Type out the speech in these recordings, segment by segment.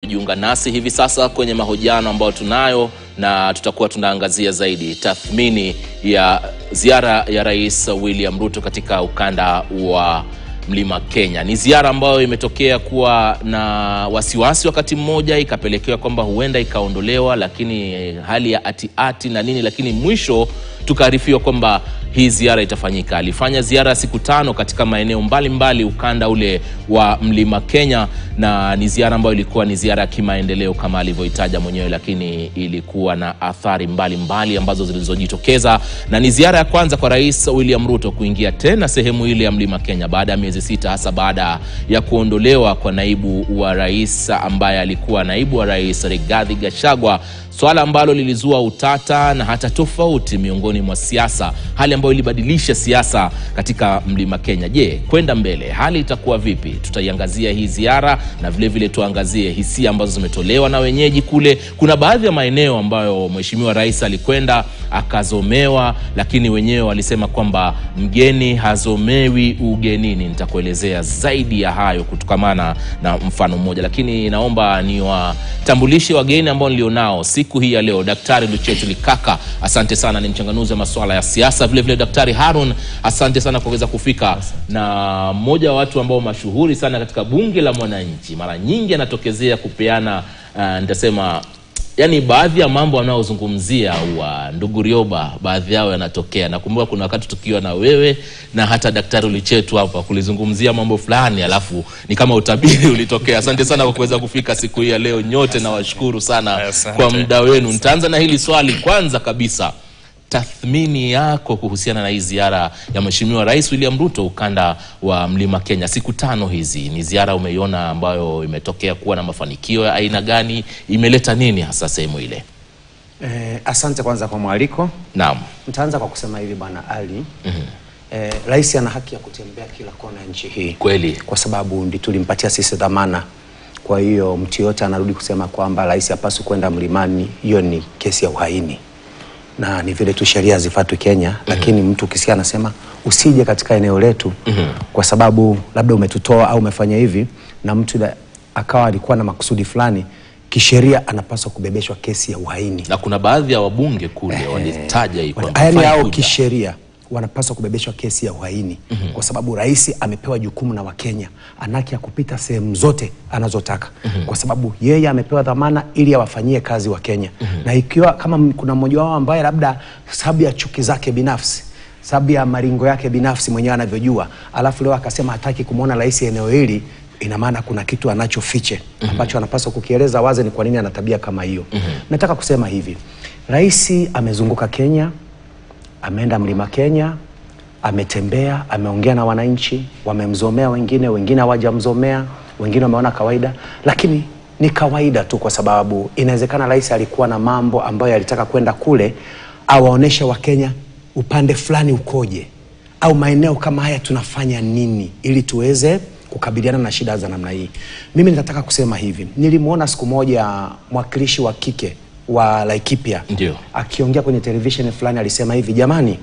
Jiunga nasi hivi sasa kwenye mahojiano ambayo tunayo, na tutakuwa tunaangazia zaidi tathmini ya ziara ya Rais William Ruto katika ukanda wa Mlima Kenya. Ni ziara ambayo imetokea kuwa na wasiwasi wakati mmoja, ikapelekewa kwamba huenda ikaondolewa, lakini hali ya ati na nini, lakini mwisho tukaarifiwa kwamba hii ziara itafanyika. Alifanya ziara siku 5 katika maeneo mbalimbali ukanda ule wa Mlima Kenya, na ni ziara ambayo ilikuwa ni ziara ya kimaendeleo kama alivyoitaja mwenyewe, lakini ilikuwa na athari mbalimbali ambazo zilizojitokeza, na ni ziara ya kwanza kwa Rais William Ruto kuingia tena sehemu ile ya Mlima Kenya baada ya miezi 6, hasa baada ya kuondolewa kwa naibu wa rais ambaye alikuwa naibu wa rais Rigathi Gachagua, swala ambalo lilizua utata na hata tofauti miongoni mwa siasa, hali ambayo ilibadilisha siasa katika Mlima Kenya. Je, kwenda mbele hali itakuwa vipi? Tutaiangazia hii ziara na vile vile tuangazie hisia ambazo zimetolewa na wenyeji kule. Kuna baadhi ya maeneo ambayo Mheshimiwa Rais alikwenda akazomewa, lakini wenyewe walisema kwamba mgeni hazomewi ugenini. Nitakuelezea zaidi ya hayo kutokamana na mfano mmoja, lakini naomba niwatambulishe wageni ambao nilionao siku hii ya leo. Daktari Luchetu Likaka, asante sana, ni mchanganuzi wa masuala ya siasa. Vile vile Daktari Harun, asante sana kwa kuweza kufika. Na mmoja wa watu ambao mashuhuri sana katika bunge la mwananchi, mara nyingi anatokezea kupeana nitasema yani baadhi ya mambo wanaozungumzia wa ndugu Rioba, baadhi yao yanatokea. Nakumbuka kuna wakati tukiwa na wewe na hata Daktari Luchetu hapa kulizungumzia mambo fulani, alafu ni kama utabiri ulitokea. Asante sana kwa kuweza kufika siku hii ya leo nyote, na washukuru sana kwa muda wenu. Nitaanza na hili swali kwanza kabisa. Tathmini yako kuhusiana na hii ziara ya Mheshimiwa Rais William Ruto ukanda wa Mlima Kenya siku 5 hizi, ni ziara umeiona ambayo imetokea kuwa na mafanikio ya aina gani? Imeleta nini hasa sehemu ile? Asante kwanza kwa mwaliko. Naam. Nitaanza kwa kusema hivi bwana Ali. Rais ana haki ya kutembea kila kona ya nchi hii. Kweli. Kwa sababu ndi tulimpatia sisi dhamana. Kwa hiyo mtu yote anarudi kusema kwamba rais hapaswi kwenda mlimani, hiyo ni kesi ya uhaini. Na ni vile tu sheria zifuatwe Kenya, lakini mtu ukisikia anasema usije katika eneo letu kwa sababu labda umetutoa au umefanya hivi, na mtu akawa alikuwa na makusudi fulani, kisheria anapaswa kubebeshwa kesi ya uhaini. Na kuna baadhi ya wabunge kule walitaja hii kwamba yani hao kisheria wanapaswa kubebeshwa kesi ya uhaini kwa sababu rais amepewa jukumu na Wakenya, anaki ya kupita sehemu zote anazotaka kwa sababu yeye amepewa dhamana ili awafanyie kazi wa Kenya. Na ikiwa kama kuna mmoja wao ambaye labda sababu ya chuki zake binafsi, sababu ya maringo yake binafsi mwenyewe anavyojua, alafu leo akasema hataki kumuona rais eneo hili, ina maana kuna kitu anachofiche ambacho anapaswa kukieleza wazi ni kwa nini ana tabia kama hiyo. Nataka kusema hivi, rais amezunguka Kenya, ameenda Mlima Kenya, ametembea, ameongea na wananchi, wamemzomea wengine hawajamzomea, wengine wameona kawaida, lakini ni kawaida tu kwa sababu inawezekana rais alikuwa na mambo ambayo alitaka kwenda kule awaoneshe Wakenya upande fulani ukoje, au maeneo kama haya tunafanya nini ili tuweze kukabiliana na shida za namna hii. Mimi nataka kusema hivi, nilimuona siku moja mwakilishi wa kike wa Laikipia akiongea kwenye television fulani, alisema hivi, jamani,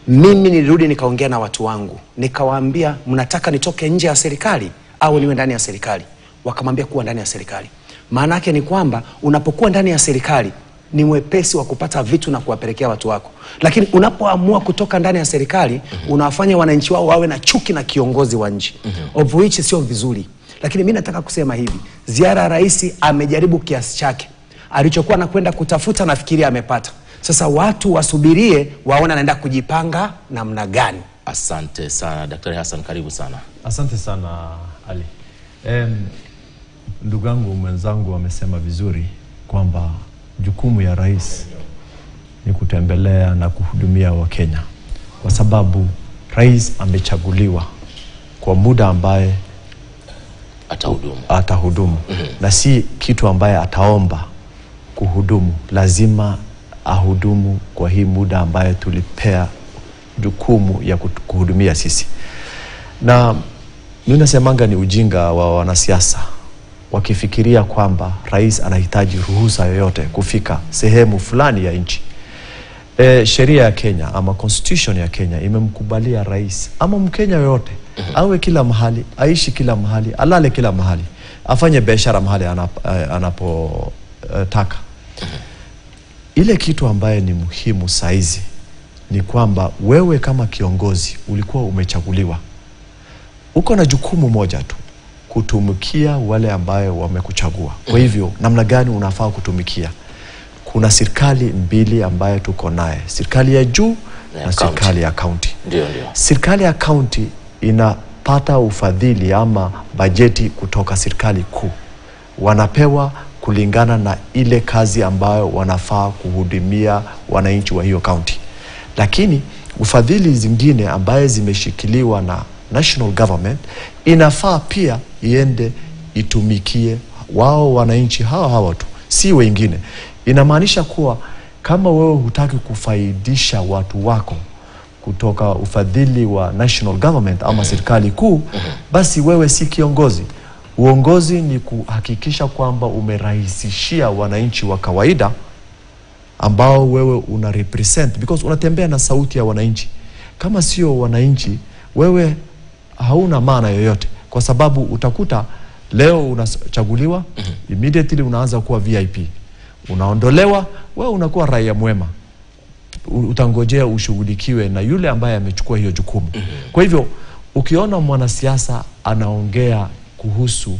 mimi nilirudi nikaongea na watu wangu, nikawaambia mnataka nitoke nje ya serikali au niwe ndani ya serikali? Wakamwambia kuwa ndani ya serikali. Maana yake ni kwamba unapokuwa ndani ya serikali ni mwepesi wa kupata vitu na kuwapelekea watu wako, lakini unapoamua kutoka ndani ya serikali unawafanya wananchi wao wawe na chuki na kiongozi wa nchi, of which sio vizuri. Lakini mimi nataka kusema hivi, ziara ya rais amejaribu kiasi chake, alichokuwa anakwenda kutafuta nafikiri amepata. Sasa watu wasubirie waone anaenda kujipanga namna gani. Asante sana Daktari Hassan, karibu sana. Asante sana Ali. Ndugu yangu mwenzangu amesema vizuri kwamba jukumu ya rais ni kutembelea na kuhudumia Wakenya, kwa sababu rais amechaguliwa kwa muda ambaye atahudumu. Na si kitu ambaye ataomba kuhudumu, lazima ahudumu kwa hii muda ambaye tulipea jukumu ya kuhudumia sisi. Na mimi nasemanga ni ujinga wa wanasiasa wakifikiria kwamba rais anahitaji ruhusa yoyote kufika sehemu fulani ya nchi. Sheria ya Kenya ama constitution ya Kenya imemkubalia rais ama Mkenya yoyote awe kila mahali, aishi kila mahali, alale kila mahali afanye biashara mahali anapotaka. Ile kitu ambaye ni muhimu saizi ni kwamba wewe kama kiongozi ulikuwa umechaguliwa, uko na jukumu moja tu, kutumikia wale ambayo wamekuchagua. Kwa hivyo namna gani unafaa kutumikia? Kuna serikali mbili ambayo tuko naye, serikali ya juu na serikali ya county. Serikali ya county inapata ufadhili ama bajeti kutoka serikali kuu, wanapewa kulingana na ile kazi ambayo wanafaa kuhudumia wananchi wa hiyo county. Lakini ufadhili zingine ambaye zimeshikiliwa na national government inafaa pia iende itumikie wao wananchi hawa tu, si wengine. Inamaanisha kuwa kama wewe hutaki kufaidisha watu wako kutoka ufadhili wa national government ama serikali kuu, basi wewe si kiongozi. Uongozi ni kuhakikisha kwamba umerahisishia wananchi wa kawaida ambao wewe una represent, because unatembea na sauti ya wananchi. Kama sio wananchi, wewe hauna maana yoyote, kwa sababu utakuta leo unachaguliwa, immediately unaanza kuwa VIP, unaondolewa, wewe unakuwa raia mwema, utangojea ushughulikiwe na yule ambaye amechukua hiyo jukumu. Kwa hivyo ukiona mwanasiasa anaongea kuhusu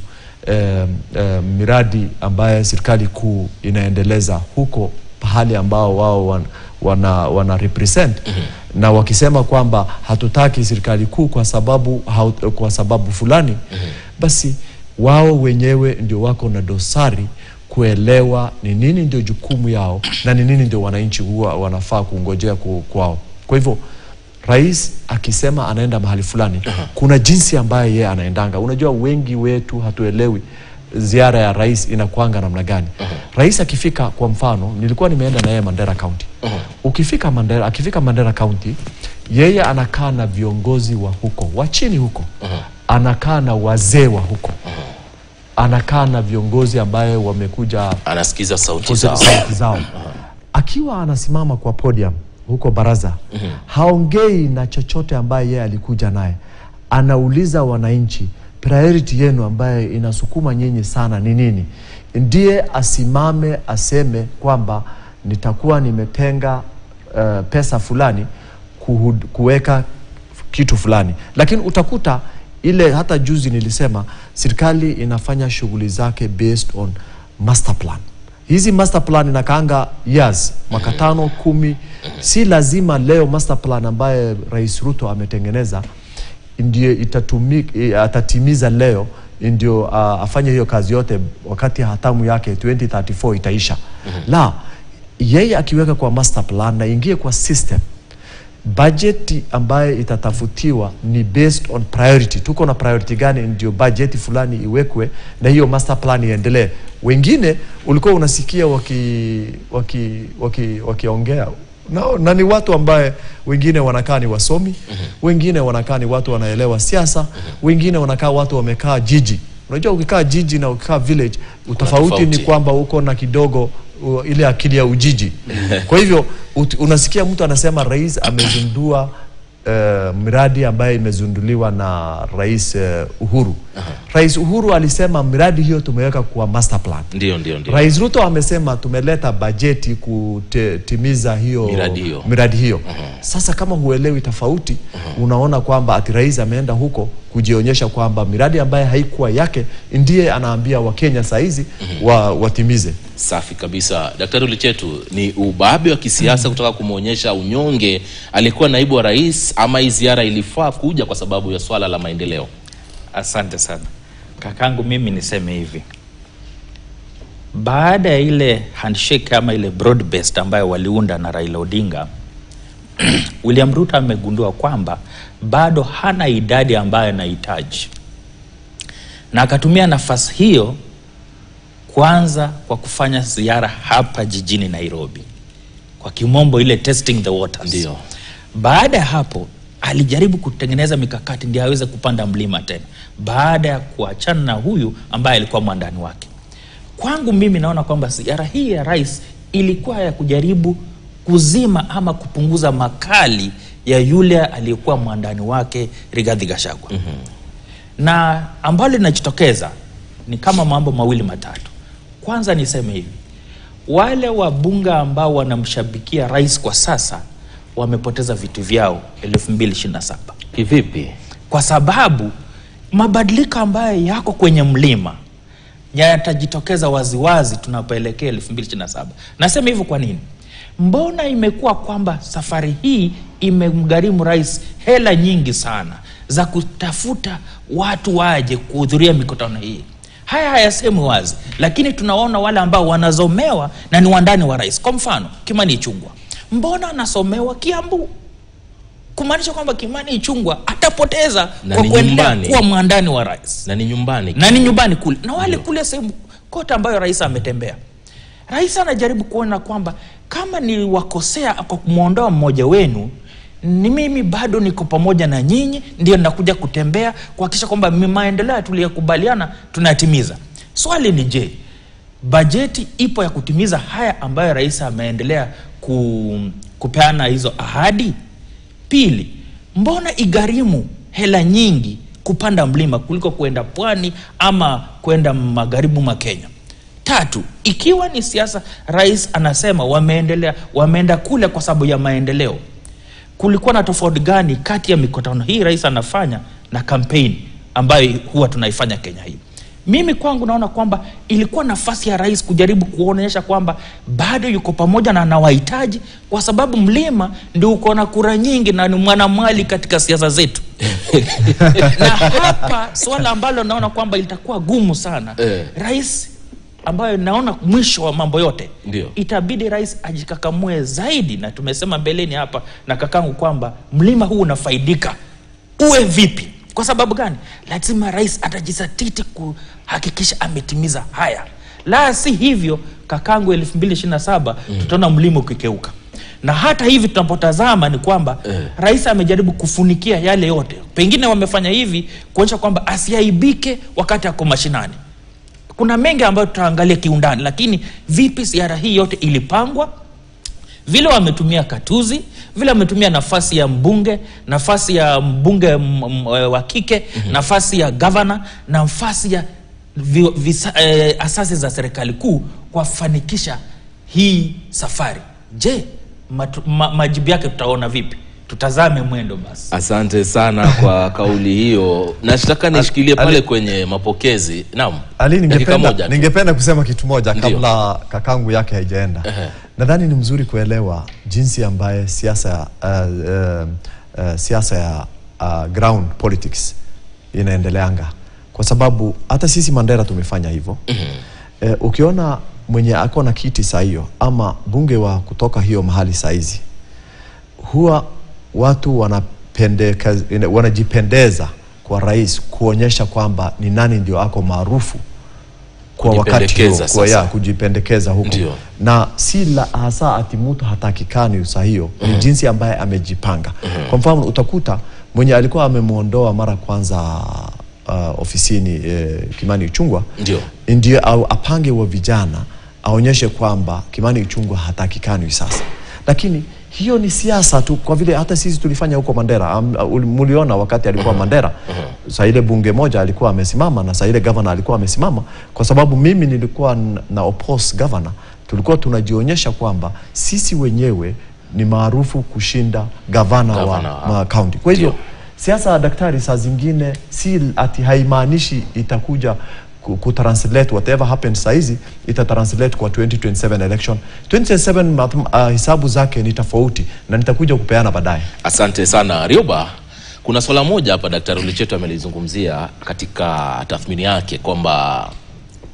miradi ambaye serikali kuu inaendeleza huko pahali ambao wao wana represent, na wakisema kwamba hatutaki serikali kuu kwa sababu fulani, basi wao wenyewe ndio wako na dosari kuelewa ni nini ndio jukumu yao na ni nini ndio wananchi huwa wanafaa kungojea kwao. Kwa hivyo rais akisema anaenda mahali fulani, kuna jinsi ambaye yeye anaendanga. Unajua wengi wetu hatuelewi ziara ya rais inakuanga namna gani. Rais akifika, kwa mfano nilikuwa nimeenda na yeye Mandera County. Akifika Mandera County, yeye anakaa na viongozi wa huko, wa chini huko. Anakaa na wazee wa huko. Anakaa na viongozi ambaye wamekuja, anasikiza sauti zao. Akiwa anasimama kwa podium huko baraza, haongei na chochote ambaye yeye alikuja naye. Anauliza wananchi, priority yenu ambaye inasukuma nyinyi sana ni nini? Ndiye asimame aseme kwamba nitakuwa nimetenga pesa fulani kuweka kitu fulani. Lakini utakuta ile, hata juzi nilisema serikali inafanya shughuli zake based on master plan. Hizi master plan inakaanga years, mwaka 5, 10. Si lazima leo master plan ambaye Rais Ruto ametengeneza ndio atatimiza leo ndio afanye hiyo kazi yote wakati hatamu yake 2034 itaisha. La, yeye akiweka kwa master plan na ingie kwa system, budget ambaye itatafutiwa ni based on priority. Tuko na priority gani, ndio budget fulani iwekwe na hiyo master plan iendelee. Wengine ulikuwa unasikia wakiongea na ni watu ambaye wengine wanakaa ni wasomi, wengine wanakaa ni watu wanaelewa siasa, wengine wanakaa watu wamekaa jiji. Unajua ukikaa jiji na ukikaa village, utofauti ni kwamba uko na kidogo ile akili ya ujiji. Kwa hivyo unasikia mtu anasema rais amezindua miradi ambaye imezunduliwa na Rais Uhuru. Rais Uhuru alisema miradi hiyo tumeweka kwa master plan. Ndio. Rais Ruto amesema tumeleta bajeti kutimiza hiyo miradi hiyo. Sasa kama huelewi tofauti, unaona kwamba ati rais ameenda huko kujionyesha kwamba miradi ambaye haikuwa yake ndiye anaambia Wakenya saizi watimize. Safi kabisa. Daktari Ulichetu, ni ubabe wa kisiasa kutoka kumuonyesha unyonge alikuwa naibu wa rais, ama hii ziara ilifaa kuja kwa sababu ya swala la maendeleo? Asante sana kakangu. Mimi niseme hivi, baada ya ile handshake ama ile broad based ambayo waliunda na Raila Odinga, William Ruto amegundua kwamba bado hana idadi ambayo anahitaji, na akatumia nafasi hiyo kwanza kwa kufanya ziara hapa jijini Nairobi, kwa kimombo ile testing the waters. Ndio. Baada ya hapo alijaribu kutengeneza mikakati ndio aweze kupanda mlima tena, baada ya kuachana na huyu ambaye alikuwa mwandani wake. Kwangu mimi naona kwamba ziara hii ya rais ilikuwa ya kujaribu kuzima ama kupunguza makali ya yule aliyekuwa mwandani wake Rigathi Gachagua. Na ambalo linajitokeza ni kama mambo mawili matatu. Kwanza niseme hivi, wale wabunge ambao wanamshabikia rais kwa sasa wamepoteza vitu vyao 2027. Kivipi? Kwa sababu mabadiliko ambayo yako kwenye mlima yatajitokeza waziwazi tunapoelekea 2027. Nasema hivyo kwa nini? Mbona imekuwa kwamba safari hii imemgharimu rais hela nyingi sana za kutafuta watu waje kuhudhuria mikutano hii? Haya hayasemi wazi, lakini tunaona wale ambao wanazomewa na ni wandani wa rais. Kwa mfano, Kimani Ichung'wah. Mbona anasomewa Kiambu? Kumaanisha kwamba Kimani Ichung'wah atapoteza kwa kuendelea kuwa mwandani wa rais. Na ni nyumbani. Na ni nyumbani kule. Na wale kule sehemu kote ambayo rais ametembea. Rais anajaribu kuona kwamba kama niliwakosea kwa kumuondoa mmoja wenu, ni mimi bado niko pamoja na nyinyi, ndio nakuja kutembea kuhakikisha kwamba maendeleo tuliyokubaliana tunatimiza. Swali ni je, bajeti ipo ya kutimiza haya ambayo rais ameendelea kupeana hizo ahadi? Pili, mbona igarimu hela nyingi kupanda mlima kuliko kwenda pwani ama kwenda magharibi mwa Kenya? Tatu, ikiwa ni siasa, rais anasema wameenda kule kwa sababu ya maendeleo, kulikuwa na tofauti gani kati ya mikutano hii rais anafanya na kampeni ambayo huwa tunaifanya Kenya hii? Mimi kwangu naona kwamba ilikuwa nafasi ya rais kujaribu kuonyesha kwamba bado yuko pamoja na anawahitaji, kwa sababu mlima ndio uko na kura nyingi na ni mwanamali katika siasa zetu. Na hapa swala ambalo naona kwamba litakuwa gumu sana, rais ambayo naona mwisho wa mambo yote, itabidi rais ajikakamue zaidi, na tumesema mbeleni hapa na kakangu kwamba mlima huu unafaidika. Uwe vipi? Kwa sababu gani? Lazima rais atajizatiti kuhakikisha ametimiza haya. La si hivyo, kakangu 2027 tutaona mlima ukikeuka. Na hata hivi tunapotazama ni kwamba rais amejaribu kufunikia yale yote. Pengine wamefanya hivi kuonyesha kwamba asiaibike wakati ako mashinani. Kuna mengi ambayo tutaangalia kiundani, lakini vipi ziara hii yote ilipangwa? Vile wametumia katuzi, vile wametumia nafasi ya mbunge, nafasi ya mbunge wa kike, nafasi ya governor, na nafasi ya asasi za serikali kuu kufanikisha hii safari. Je, majibu yake tutaona vipi? Tutazame mwendo basi. Asante sana kwa kauli hiyo. Nataka nishikilie pale kwenye mapokezi. Naam. Ali, ningependa kusema kitu moja kabla kakangu yake haijaenda. Nadhani ni mzuri kuelewa jinsi ambaye siasa ya ground politics inaendeleanga, kwa sababu hata sisi Mandera tumefanya hivyo. Ukiona mwenye ako na kiti saa hiyo ama bunge wa kutoka hiyo mahali saa hizi, huwa watu wanajipendeza kwa rais kuonyesha kwamba ni nani ndio ako maarufu kwa wakati huo, kujipendekeza huko. Na si la hasa ati mtu hatakikani usahio, ni jinsi ambaye amejipanga. Kwa mfano utakuta mwenye alikuwa amemuondoa mara kwanza ofisini Kimani Ichung'wah, ndio au apange wa vijana aonyeshe kwamba Kimani Ichung'wah hatakikani sasa. Lakini hiyo ni siasa tu, kwa vile hata sisi tulifanya huko Mandera. Muliona wakati alikuwa Mandera, saa ile bunge moja alikuwa amesimama na saa ile governor alikuwa amesimama, kwa sababu mimi nilikuwa na oppose governor. Tulikuwa tunajionyesha kwamba sisi wenyewe ni maarufu kushinda governor wa county. Kwa hivyo siasa daktari saa zingine si ati haimaanishi itakuja kutranslate whatever happens saizi itatranslate kwa 2027 election. 2027 hisabu zake ni tofauti na nitakuja kupeana baadaye. Asante sana Rioba. Kuna swala moja hapa Daktari Ulichetu amelizungumzia katika tathmini yake kwamba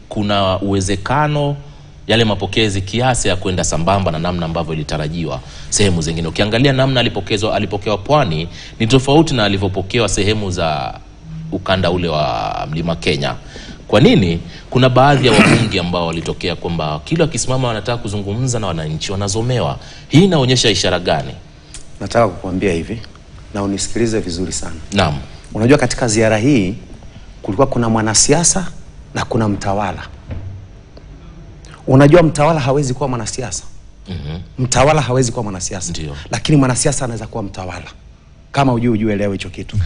kuna uwezekano yale mapokezi kiasi ya kwenda sambamba na namna ambavyo ilitarajiwa sehemu zingine. Ukiangalia namna alipokewa pwani ni tofauti na alivyopokewa sehemu za ukanda ule wa Mlima Kenya. Kwa nini? Kuna baadhi ya wabunge ambao walitokea kwamba kila akisimama wanataka kuzungumza na wananchi wanazomewa. Hii inaonyesha ishara gani? Nataka kukuambia hivi na unisikilize vizuri sana. Naam. Unajua katika ziara hii kulikuwa kuna mwanasiasa na kuna mtawala. Unajua mtawala hawezi kuwa mwanasiasa. Mtawala hawezi kuwa mwanasiasa. Lakini mwanasiasa anaweza kuwa mtawala. Kama ujue leo hicho kitu.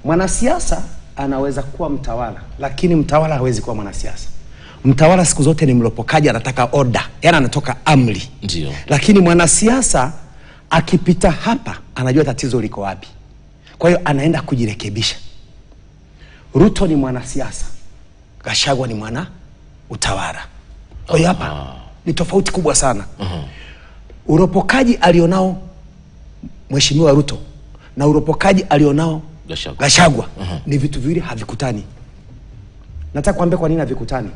Mwanasiasa anaweza kuwa mtawala, lakini mtawala hawezi kuwa mwanasiasa. Mtawala siku zote ni mlopokaji, anataka order, yani anatoka amri. Ndio. Lakini mwanasiasa akipita hapa anajua tatizo liko wapi, kwa hiyo anaenda kujirekebisha. Ruto ni mwanasiasa, Gachagua ni mwana utawala. Kwa hiyo hapa ni tofauti kubwa sana. Uropokaji alionao Mheshimiwa Ruto na uropokaji alionao Gachagua ni vitu viwili havikutani. Nataka kuambia kwa nini havikutani.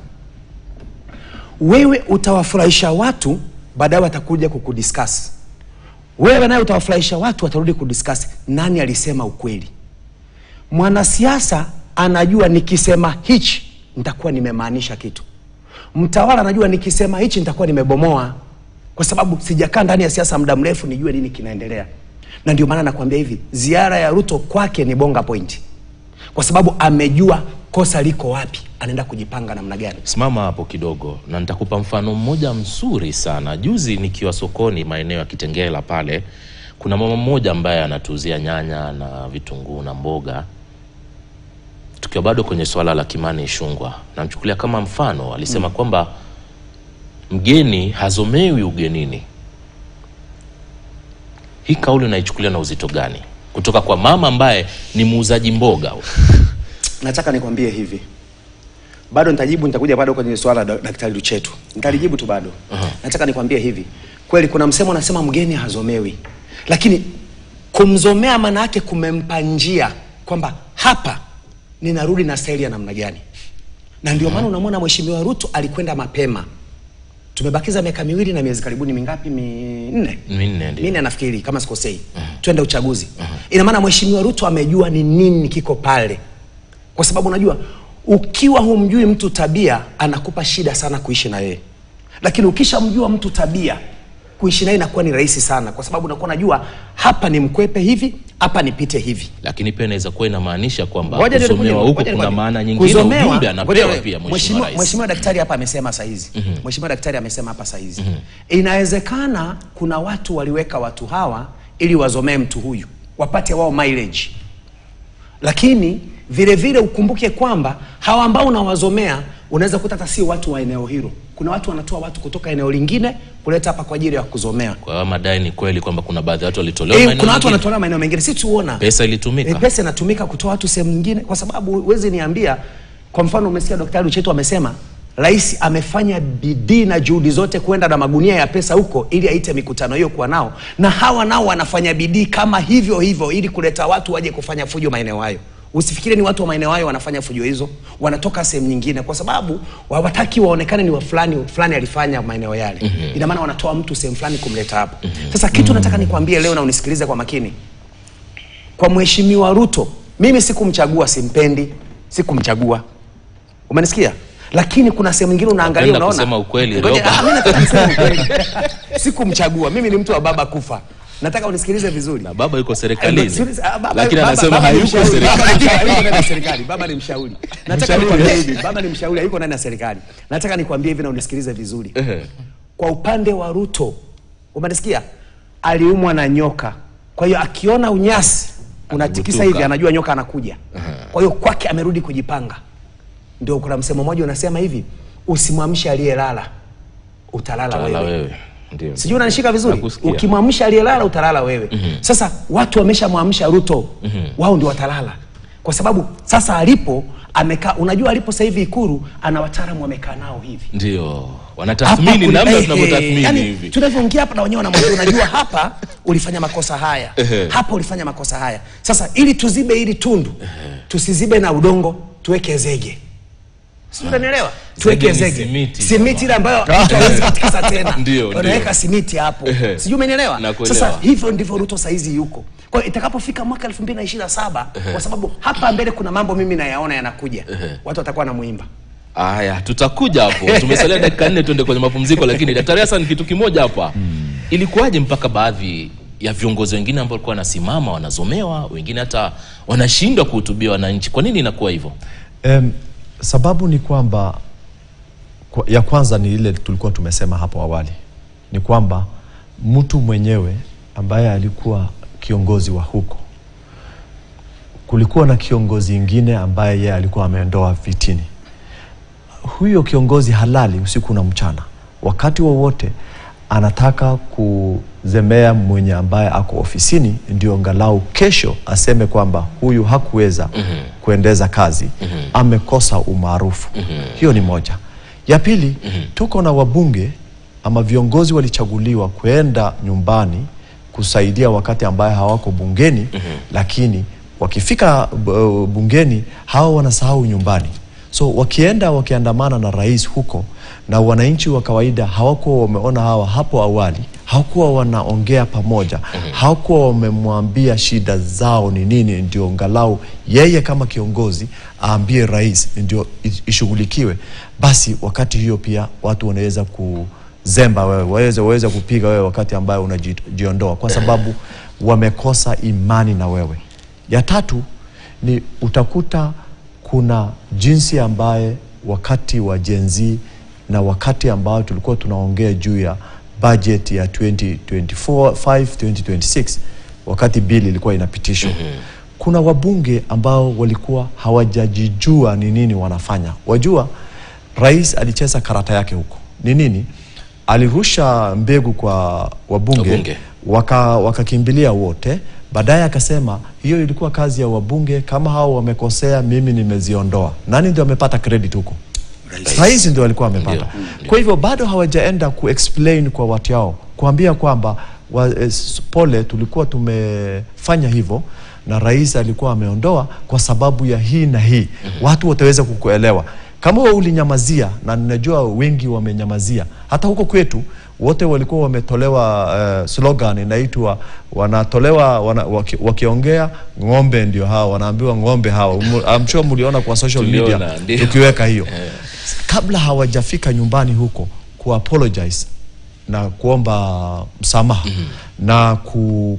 Wewe utawafurahisha watu, baadaye watakuja kukudiscuss. Wewe naye utawafurahisha watu, watarudi kudiscuss nani alisema ukweli. Mwanasiasa anajua nikisema hichi nitakuwa nimemaanisha kitu. Mtawala anajua nikisema hichi nitakuwa nimebomoa, kwa sababu sijakaa ndani ya siasa muda mrefu nijue nini kinaendelea. Na ndio maana nakwambia hivi, ziara ya Ruto kwake ni bonga point, kwa sababu amejua kosa liko wapi, anaenda kujipanga namna gani. Simama hapo kidogo na nitakupa mfano mmoja mzuri sana. Juzi nikiwa sokoni maeneo ya Kitengela pale, kuna mama mmoja ambaye anatuuzia nyanya na vitunguu na mboga. Tukiwa bado kwenye swala la Kimani Ichung'wah, namchukulia kama mfano, alisema kwamba mgeni hazomewi ugenini. Hii kauli naichukulia na uzito gani kutoka kwa mama ambaye ni muuzaji mboga? Nataka nikwambie hivi, bado nitajibu, nitakuja bado kwenye swala la Daktari Luchetu, nitalijibu tu bado. Nataka nikwambie hivi, kweli kuna msemo unasema mgeni hazomewi, lakini kumzomea maana yake kumempa njia kwamba hapa ninarudi na staili ya namna gani. Na ndio maana unamwona Mheshimiwa Ruto alikwenda mapema. Tumebakiza miaka 2 na miezi karibuni mingapi? 4. 4 nafikiri kama sikosei. Twende uchaguzi. Ina maana Mheshimiwa Ruto amejua ni nini kiko pale. Kwa sababu unajua ukiwa humjui mtu tabia, anakupa shida sana kuishi na yeye. Lakini ukishamjua mtu tabia, kuishi naye inakuwa ni rahisi sana, kwa sababu unakuwa unajua hapa ni mkwepe hivi, hapa nipite hivi. Lakini pia inaweza kuwa inamaanisha kwamba kusomewa huko kuna maana nyingine, ujumbe anapewa pia Mheshimiwa Rais. Mheshimiwa Daktari hapa amesema saa hizi. Mheshimiwa Daktari amesema hapa saa hizi. Inawezekana kuna watu waliweka watu hawa ili wazomee mtu huyu, wapate wao mileage. Lakini vile vile ukumbuke kwamba hawa ambao unawazomea unaweza kuta hata si watu wa eneo hilo. Kuna watu wanatoa watu kutoka eneo lingine kuleta hapa kwa ajili ya kuzomea. Kwa hiyo madai ni kweli kwamba kuna baadhi ya watu walitolewa maeneo. Kuna watu wanatolewa maeneo mengine, si tuona. Pesa ilitumika. Pesa inatumika kutoa watu sehemu nyingine, kwa sababu huwezi niambia, kwa mfano umesikia Daktari Luchetu amesema Rais amefanya bidii na juhudi zote kwenda na magunia ya pesa huko ili aite mikutano hiyo kwa nao, na hawa nao wanafanya bidii kama hivyo hivyo ili kuleta watu waje kufanya fujo maeneo hayo. Usifikiri ni watu wa maeneo hayo wanafanya fujo hizo, wanatoka sehemu nyingine, kwa sababu hawataki waonekane ni wa fulani alifanya maeneo yale. Ina maana wanatoa mtu sehemu fulani kumleta hapo. Sasa kitu nataka nikwambie leo na unisikilize kwa makini. Kwa Mheshimiwa Ruto, mimi sikumchagua, simpendi, sikumchagua. Umenisikia? Lakini kuna sehemu nyingine unaangalia unaona. Kusema ukweli leo. Mimi nataka kusema ukweli. Sikumchagua, mimi ni mtu wa baba kufa. Nataka unisikilize vizuri. Na baba yuko serikalini. Lakini anasema hayuko serikalini. Baba ni mshauri. Nataka nikwambie hivi, baba ni mshauri, hayuko ndani ya serikali. Nataka nikwambie hivi na unisikilize vizuri. Kwa upande wa Ruto, umenisikia? Aliumwa na nyoka. Kwa hiyo akiona unyasi unatikisa hivi, anajua nyoka anakuja. Kwa hiyo kwake amerudi kujipanga. Ndio kuna msemo mmoja unasema hivi, usimwamshe aliyelala, utalala wewe. Ndio. Sijui unanishika vizuri? Ukimwamsha aliyelala utalala wewe. Sasa watu wameshamwamsha Ruto, wao ndio watalala. Kwa sababu sasa alipo amekaa, unajua alipo sasa hivi Ikuru ana wataalamu wamekaa nao hivi. Ndio. Wanatathmini namna tunavyotathmini hivi. Tunavyoongea hapa na wenyewe wanamwambia, unajua hapa ulifanya makosa haya. Hapa ulifanya makosa haya. Sasa ili tuzibe ili tundu, tusizibe na udongo, tuweke zege. Sio, unanielewa? Tuweke zege. Simiti ile ambayo hawezi kutikisa tena. Unaweka simiti hapo. Sijui umenielewa? Sasa hivyo ndivyo Ruto saizi yuko. Kwa hiyo itakapofika mwaka 2027, kwa sababu hapa mbele kuna mambo mimi nayaona yanakuja, watu watakuwa na muimba. Haya, tutakuja hapo. Tumesalia dakika 4 tuende kwenye mapumziko, lakini Daktari Hassan, kitu kimoja hapa. Ilikuwaje mpaka baadhi ya viongozi wengine ambao walikuwa wanasimama wanazomewa, wengine hata wanashindwa kuhutubia wananchi? Kwa nini inakuwa hivyo? Sababu ni kwamba ya kwanza ni ile tulikuwa tumesema hapo awali, ni kwamba mtu mwenyewe ambaye alikuwa kiongozi wa huko kulikuwa na kiongozi ingine ambaye yeye alikuwa ameondoa vitini. Huyo kiongozi halali usiku na mchana, wakati wowote anataka kuzemea mwenye ambaye ako ofisini, ndio angalau kesho aseme kwamba huyu hakuweza kuendeza kazi, amekosa umaarufu. Hiyo ni moja. Ya pili, tuko na wabunge ama viongozi walichaguliwa kuenda nyumbani kusaidia wakati ambaye hawako bungeni, lakini wakifika bungeni hao wanasahau nyumbani. So wakiandamana na rais huko, na wananchi wa kawaida hawakuwa wameona hawa hapo awali, hawakuwa wanaongea pamoja, hawakuwa wamemwambia shida zao ni nini, ndio angalau yeye kama kiongozi aambie rais ndio ishughulikiwe. Basi wakati hiyo pia watu wanaweza kuzemba wewe, waweza kupiga wewe wakati ambaye unajiondoa, kwa sababu wamekosa imani na wewe. Ya tatu ni utakuta kuna jinsi ambaye wakati wa Gen Z na wakati ambao tulikuwa tunaongea juu ya budget ya 2025-2026, wakati bill ilikuwa inapitishwa, kuna wabunge ambao walikuwa hawajajijua ni nini wanafanya. Wajua, rais alicheza karata yake huko. Ni nini? Alirusha mbegu kwa wabunge. Wakakimbilia wote. Baadaye akasema hiyo ilikuwa kazi ya wabunge, kama hao wamekosea mimi nimeziondoa. Nani ndio amepata credit huko? Rais ndio alikuwa amepata. Kwa hivyo bado hawajaenda kuexplain kwa watu yao, kuambia kwamba pole, tulikuwa tumefanya hivyo na rais alikuwa ameondoa kwa sababu ya hii na hii. Watu wataweza kukuelewa. Kama wewe ulinyamazia, na ninajua wengi wamenyamazia, hata huko kwetu wote walikuwa wametolewa slogan inaitwa, wanatolewa wakiongea ng'ombe ndio hao, wanaambiwa ng'ombe hao. I'm sure mliona kwa social media tukiweka hiyo. Kabla hawajafika nyumbani huko ku apologize na kuomba msamaha na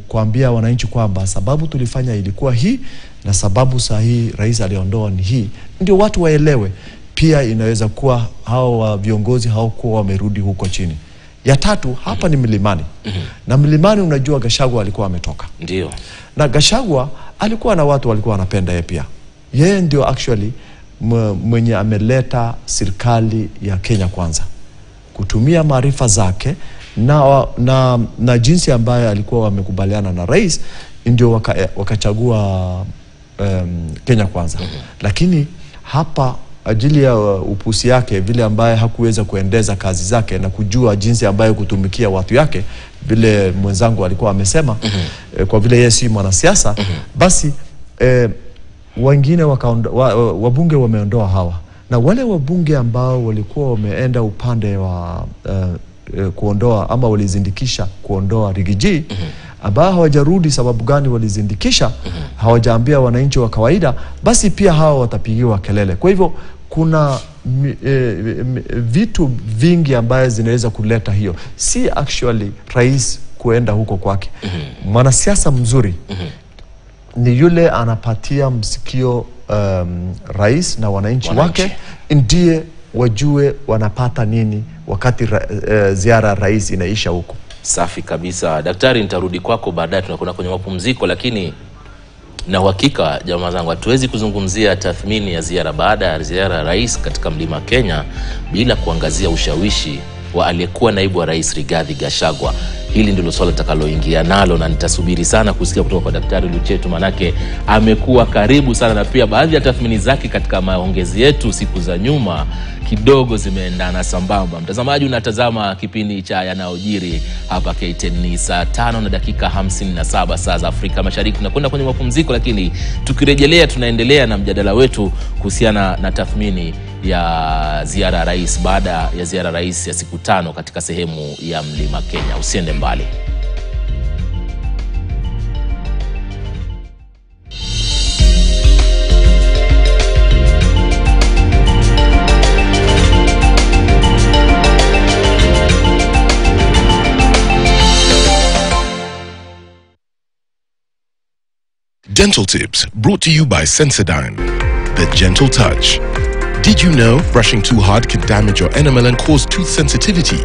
kuambia wananchi kwamba sababu tulifanya ilikuwa hii na sababu sahihi rais aliondoa ni hii, ndio watu waelewe. Pia inaweza kuwa hao viongozi hawakuwa wamerudi huko chini. Ya tatu, hapa ni Milimani. Na Milimani unajua Gachagua alikuwa ametoka. Ndio. Na Gachagua alikuwa na watu walikuwa wanapenda yeye pia. Yeye ndio actually mwenye ameleta serikali ya Kenya Kwanza, kutumia maarifa zake na jinsi ambayo alikuwa wamekubaliana na rais, ndio wakachagua Kenya Kwanza. Lakini hapa ajili ya upusi yake, vile ambaye hakuweza kuendeza kazi zake na kujua jinsi ambayo kutumikia watu yake, vile mwenzangu alikuwa amesema, kwa vile yeye si mwanasiasa, basi wengine wabunge wameondoa hawa, na wale wabunge ambao walikuwa wameenda upande wa kuondoa ama walizindikisha kuondoa Rigiji, ambao hawajarudi sababu gani walizindikisha, hawajaambia wananchi wa kawaida, basi pia hawa watapigiwa kelele. Kwa hivyo kuna vitu vingi ambaye zinaweza kuleta hiyo. Si actually rais kuenda huko kwake. Mwanasiasa mzuri ni yule anapatia msikio rais na wananchi wake, ndiye wajue wanapata nini wakati ziara rais inaisha huko. Safi kabisa. Daktari, nitarudi kwako baadaye, tunakwenda kwenye mapumziko, lakini na uhakika jamaa zangu hatuwezi kuzungumzia tathmini ya ziara baada ya ziara ya rais katika Mlima Kenya bila kuangazia ushawishi wa aliyekuwa naibu wa rais Rigathi Gachagua. Hili ndilo swala tutakaloingia nalo, na nitasubiri sana kusikia kutoka kwa Daktari Luchetu, manake amekuwa karibu sana, na pia baadhi ya tathmini zake katika maongezi yetu siku za nyuma kidogo zimeendana sambamba. Mtazamaji, unatazama kipindi cha Yanayojiri hapa KTN. Ni saa 5:57 saa za Afrika Mashariki. Tunakwenda kwenye mapumziko, lakini tukirejelea tunaendelea na mjadala wetu kuhusiana na tathmini ya ziara ya rais baada ya ziara rais ya siku 5 katika sehemu ya Mlima Kenya. Usiende mbali. Dental Tips brought to you by Sensodyne, the gentle touch. Did you know brushing too hard can damage your enamel and cause tooth sensitivity?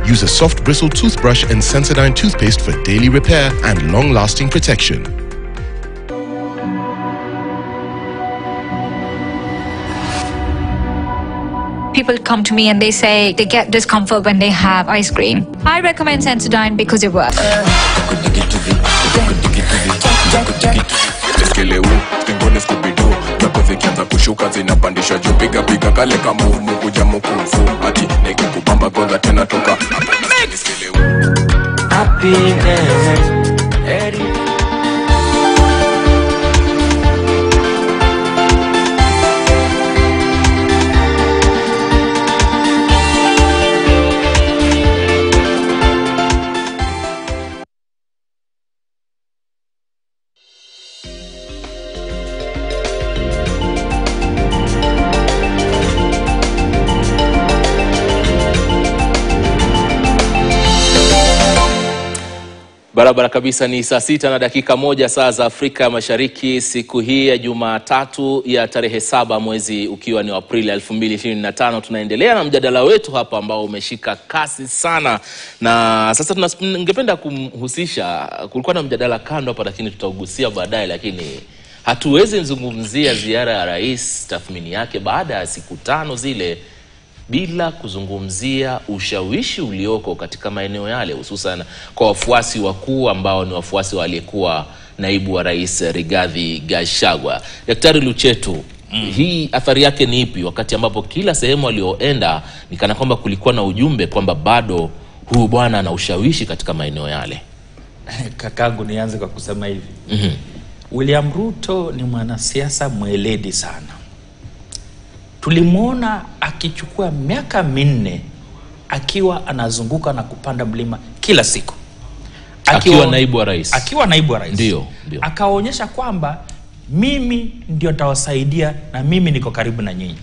Use a soft bristle toothbrush and Sensodyne toothpaste for daily repair and long-lasting protection. people come to me and they say they get discomfort when they have ice cream. I recommend Sensodyne because it works. Barabara kabisa, ni saa 6 na dakika 1 saa za Afrika Mashariki, siku hii ya Jumatatu ya tarehe 7 mwezi ukiwa ni Aprili 2025. Tunaendelea na mjadala wetu hapa ambao umeshika kasi sana, na sasa tungependa kumhusisha, kulikuwa na mjadala kando hapa lakini tutaugusia baadaye, lakini hatuwezi nzungumzia ziara ya rais, tathmini yake baada ya siku 5 zile, bila kuzungumzia ushawishi ulioko katika maeneo yale, hususan kwa wafuasi wakuu ambao ni wafuasi wa aliyekuwa naibu wa rais Rigathi Gachagua. Daktari Luchetu, hii athari yake ni ipi wakati ambapo kila sehemu alioenda ni kana kwamba kulikuwa na ujumbe kwamba bado huyu bwana ana ushawishi katika maeneo yale? Kakangu, nianze kwa kusema hivi. William Ruto ni mwanasiasa mweledi sana. Tulimuona akichukua miaka 4 akiwa anazunguka na kupanda mlima kila siku. Akiwa naibu wa rais. Akiwa naibu wa rais. Ndio. Akaonyesha kwamba mimi ndio nitawasaidia na mimi niko karibu na nyinyi.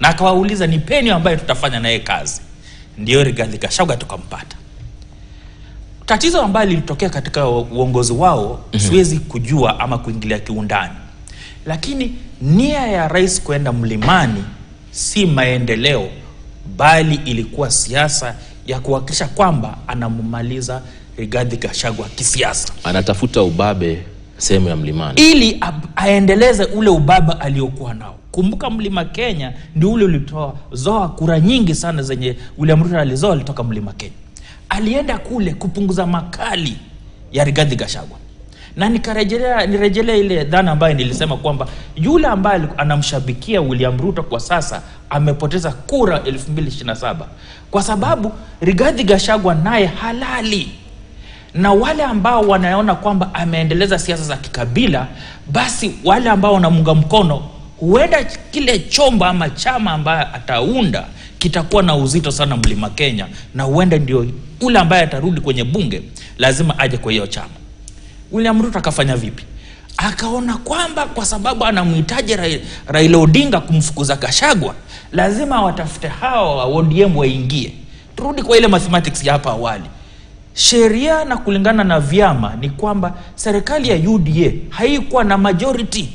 Na akawauliza nipeni ambaye tutafanya naye kazi. Ndio Rigathi Gachagua tukampata. Tatizo ambalo lilitokea katika uongozi wao siwezi kujua ama kuingilia kiundani. Lakini nia ya rais kwenda mlimani si maendeleo, bali ilikuwa siasa ya kuhakikisha kwamba anamumaliza Rigathi Gachagua kisiasa. Anatafuta ubabe sehemu ya mlimani ili aendeleze ule ubaba aliokuwa nao. Kumbuka Mlima Kenya ndio ule ulitoa kura nyingi sana zenye William Ruto alizoa alitoka Mlima Kenya. Alienda kule kupunguza makali ya Rigathi Gachagua. Na nirejelea ile dhana ambayo nilisema kwamba yule ambaye anamshabikia William Ruto kwa sasa amepoteza kura 2027 kwa sababu Rigathi Gachagua naye halali. Na wale ambao wanaona kwamba ameendeleza siasa za kikabila, basi wale ambao wanamunga mkono, huenda kile chomba ama chama ambaye ataunda kitakuwa na uzito sana Mlima Kenya, na huenda ndio ule ambaye atarudi kwenye bunge lazima aje kwa hiyo chama. William Ruto akafanya vipi? Akaona kwamba kwa sababu anamhitaji Raila Odinga kumfukuza Gachagua, lazima watafute hao wa ODM waingie. Turudi kwa ile mathematics ya hapa awali. Sheria na kulingana na vyama ni kwamba serikali ya UDA haikuwa na majority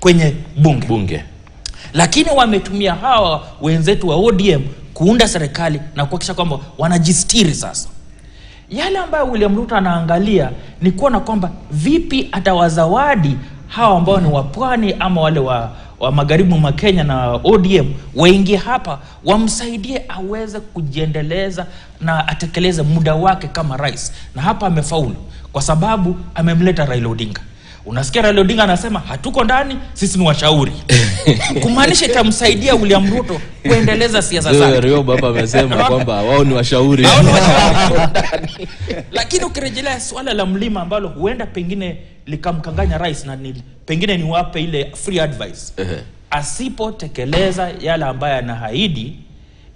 kwenye bunge. Lakini wametumia hawa wenzetu wa ODM kuunda serikali na kuhakikisha kwamba wanajistiri sasa. Yale ambayo William Ruto anaangalia ni kuona kwamba vipi atawazawadi hawa ambao ni wa pwani ama wale wa magharibi mwa Kenya na ODM waingie hapa wamsaidie aweze kujiendeleza na atekeleze muda wake kama rais. Na hapa amefaulu kwa sababu amemleta Raila Odinga. Unasikia Raila Odinga anasema hatuko ndani, sisi ni washauri. Kumaanisha itamsaidia William Ruto kuendeleza siasa zake. Rio baba amesema kwamba wao ni washauri. Lakini ukirejelea swala la mlima ambalo huenda pengine likamkanganya rais na pengine ni wape ile free advice. Asipotekeleza yale ambayo anaahidi,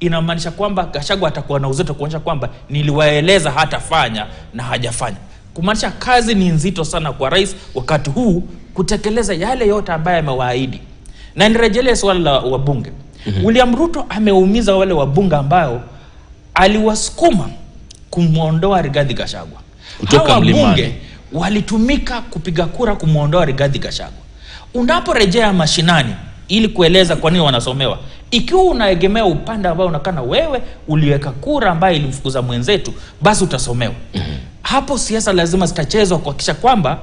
inamaanisha kwamba Gachagua atakuwa na uzito kuonyesha kwamba niliwaeleza hatafanya na hajafanya. Kumaanisha kazi ni nzito sana kwa rais wakati huu kutekeleza yale yote ambayo amewaahidi. Na nirejelee swala la wabunge. William Ruto ameumiza wale wabunge ambao aliwasukuma kumuondoa Rigathi Gachagua. Kutoka mlimani walitumika kupiga kura kumuondoa Rigathi Gachagua. Unaporejea mashinani ili kueleza kwa nini wanasomewa, ikiwa unaegemea upande ambao unakana wewe uliweka kura ambayo ilimfukuza mwenzetu, basi utasomewa. Hapo siasa lazima zitachezwa kuhakikisha kwamba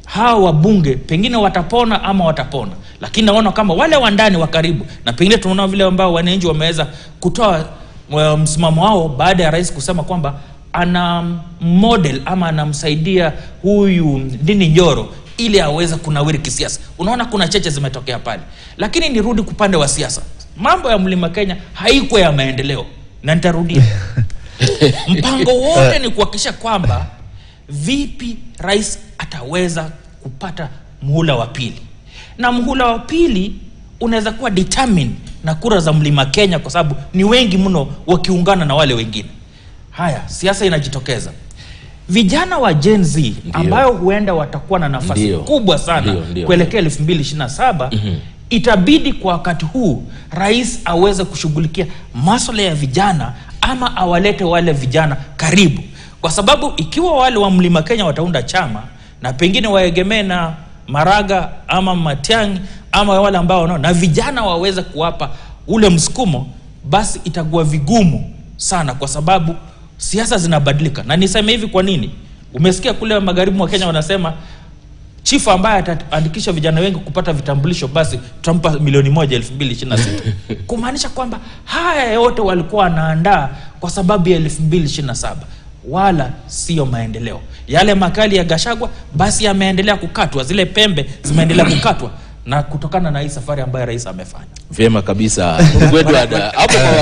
hawa wabunge pengine watapona ama watapona, lakini naona kama wale wa ndani wa karibu, na pengine tunaona vile ambao wananchi wameweza kutoa msimamo wao baada ya rais kusema kwamba ana model ama anamsaidia huyu Ndindi Nyoro ili aweze kunawiri kisiasa. Unaona kuna cheche zimetokea pale. Lakini nirudi kupande wa siasa. Mambo ya Mlima Kenya haikuwa ya maendeleo, na nitarudia. Mpango wote ni kuhakikisha kwamba vipi rais ataweza kupata muhula wa pili. Na muhula wa pili unaweza kuwa determined na kura za Mlima Kenya kwa sababu ni wengi mno wakiungana na wale wengine. Haya, siasa inajitokeza. Vijana wa Gen Z ambayo huenda watakuwa na nafasi kubwa sana kuelekea 2027, itabidi kwa wakati huu rais aweze kushughulikia masuala ya vijana ama awalete wale vijana karibu. Kwa sababu ikiwa wale wa Mlima Kenya wataunda chama na pengine waegemee na Maraga ama Matiang'i ama wale ambao na vijana waweze kuwapa ule msukumo, basi itakuwa vigumu sana kwa sababu siasa zinabadilika. Na niseme hivi kwa nini? Umesikia kule magharibi mwa Kenya wanasema chifu ambaye ataandikisha vijana wengi kupata vitambulisho basi tutampa milioni 1 2026. Kumaanisha kwamba haya yote walikuwa wanaandaa kwa sababu ya 2027, wala sio maendeleo. Yale makali ya Gachagua basi yameendelea kukatwa, zile pembe zimeendelea kukatwa na kutokana na hii safari ambayo rais amefanya. Vyema kabisa.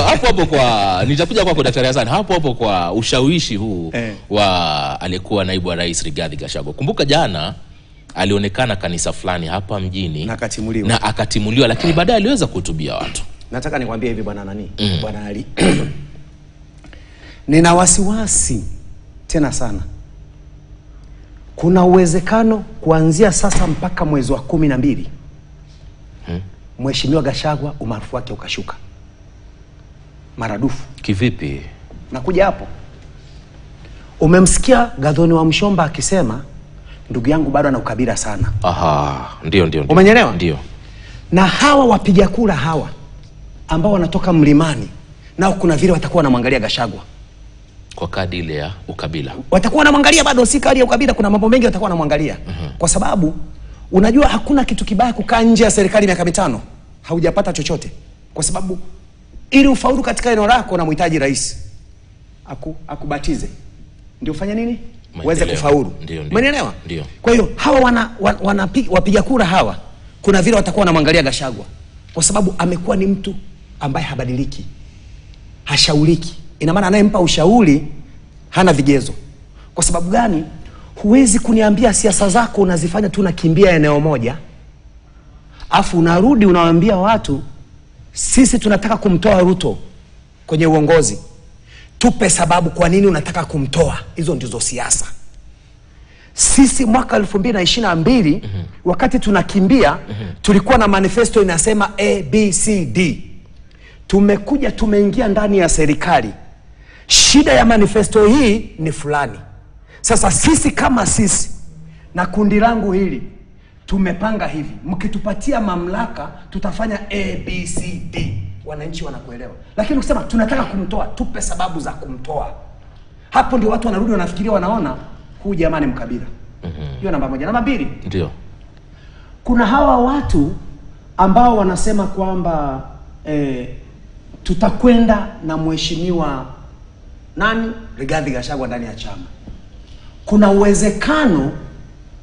Hapo kwa nitakuja kwako Daktari Hassan. Hapo kwa ushawishi huu wa aliyekuwa naibu wa rais Rigathi Gachagua. Kumbuka jana alionekana kanisa fulani hapa mjini na akatimuliwa, lakini baadaye aliweza kuhutubia watu. Nataka nikwambie hivi bwana Bwana Ali. Nina wasiwasi tena sana. Kuna uwezekano kuanzia sasa mpaka mwezi wa 12 Mheshimiwa Gachagua umaarufu wake ukashuka maradufu. Kivipi? Nakuja hapo. Umemsikia Gathoni wa Mshomba akisema ndugu yangu bado ana ukabila sana. Aha, ndio. Umeelewa? Ndio. Na hawa wapiga kura hawa ambao wanatoka mlimani nao kuna vile watakuwa wanamwangalia Gachagua kwa kadi ile ya ukabila. Watakuwa wanamwangalia bado si kadi ya ukabila, kuna mambo mengi watakuwa wanamwangalia. Kwa sababu unajua hakuna kitu kibaya kukaa nje ya serikali miaka 5 haujapata chochote. Kwa sababu ili ufaulu katika eneo lako unamhitaji rais akubatize. Ndio ufanye nini? Uweze kufaulu. Umeelewa? Ndio. Kwa hiyo hawa wapiga kura hawa kuna vile watakuwa wanamwangalia Gachagua kwa sababu amekuwa ni mtu ambaye habadiliki. Hashauriki. Ina maana anayempa ushauri hana vigezo. Kwa sababu gani? Huwezi kuniambia siasa zako unazifanya tu nakimbia eneo moja, afu unarudi unawaambia watu sisi tunataka kumtoa Ruto kwenye uongozi. Tupe sababu kwa nini unataka kumtoa. Hizo ndizo siasa. Sisi mwaka 2022 wakati tunakimbia tulikuwa na manifesto inasema ABCD. Tumekuja tumeingia ndani ya serikali. Shida ya manifesto hii ni fulani. Sasa sisi kama sisi na kundi langu hili tumepanga hivi. Mkitupatia mamlaka tutafanya ABCD. Wananchi wanakuelewa. Lakini ukisema tunataka kumtoa, tupe sababu za kumtoa. Hapo ndio watu wanarudi wanafikiria wanaona huyu jamani mkabila. Hiyo namba 1. Namba 2. Ndio. Kuna hawa watu ambao wanasema kwamba tutakwenda na mheshimiwa Rigathi Gachagua ndani ya chama. Kuna uwezekano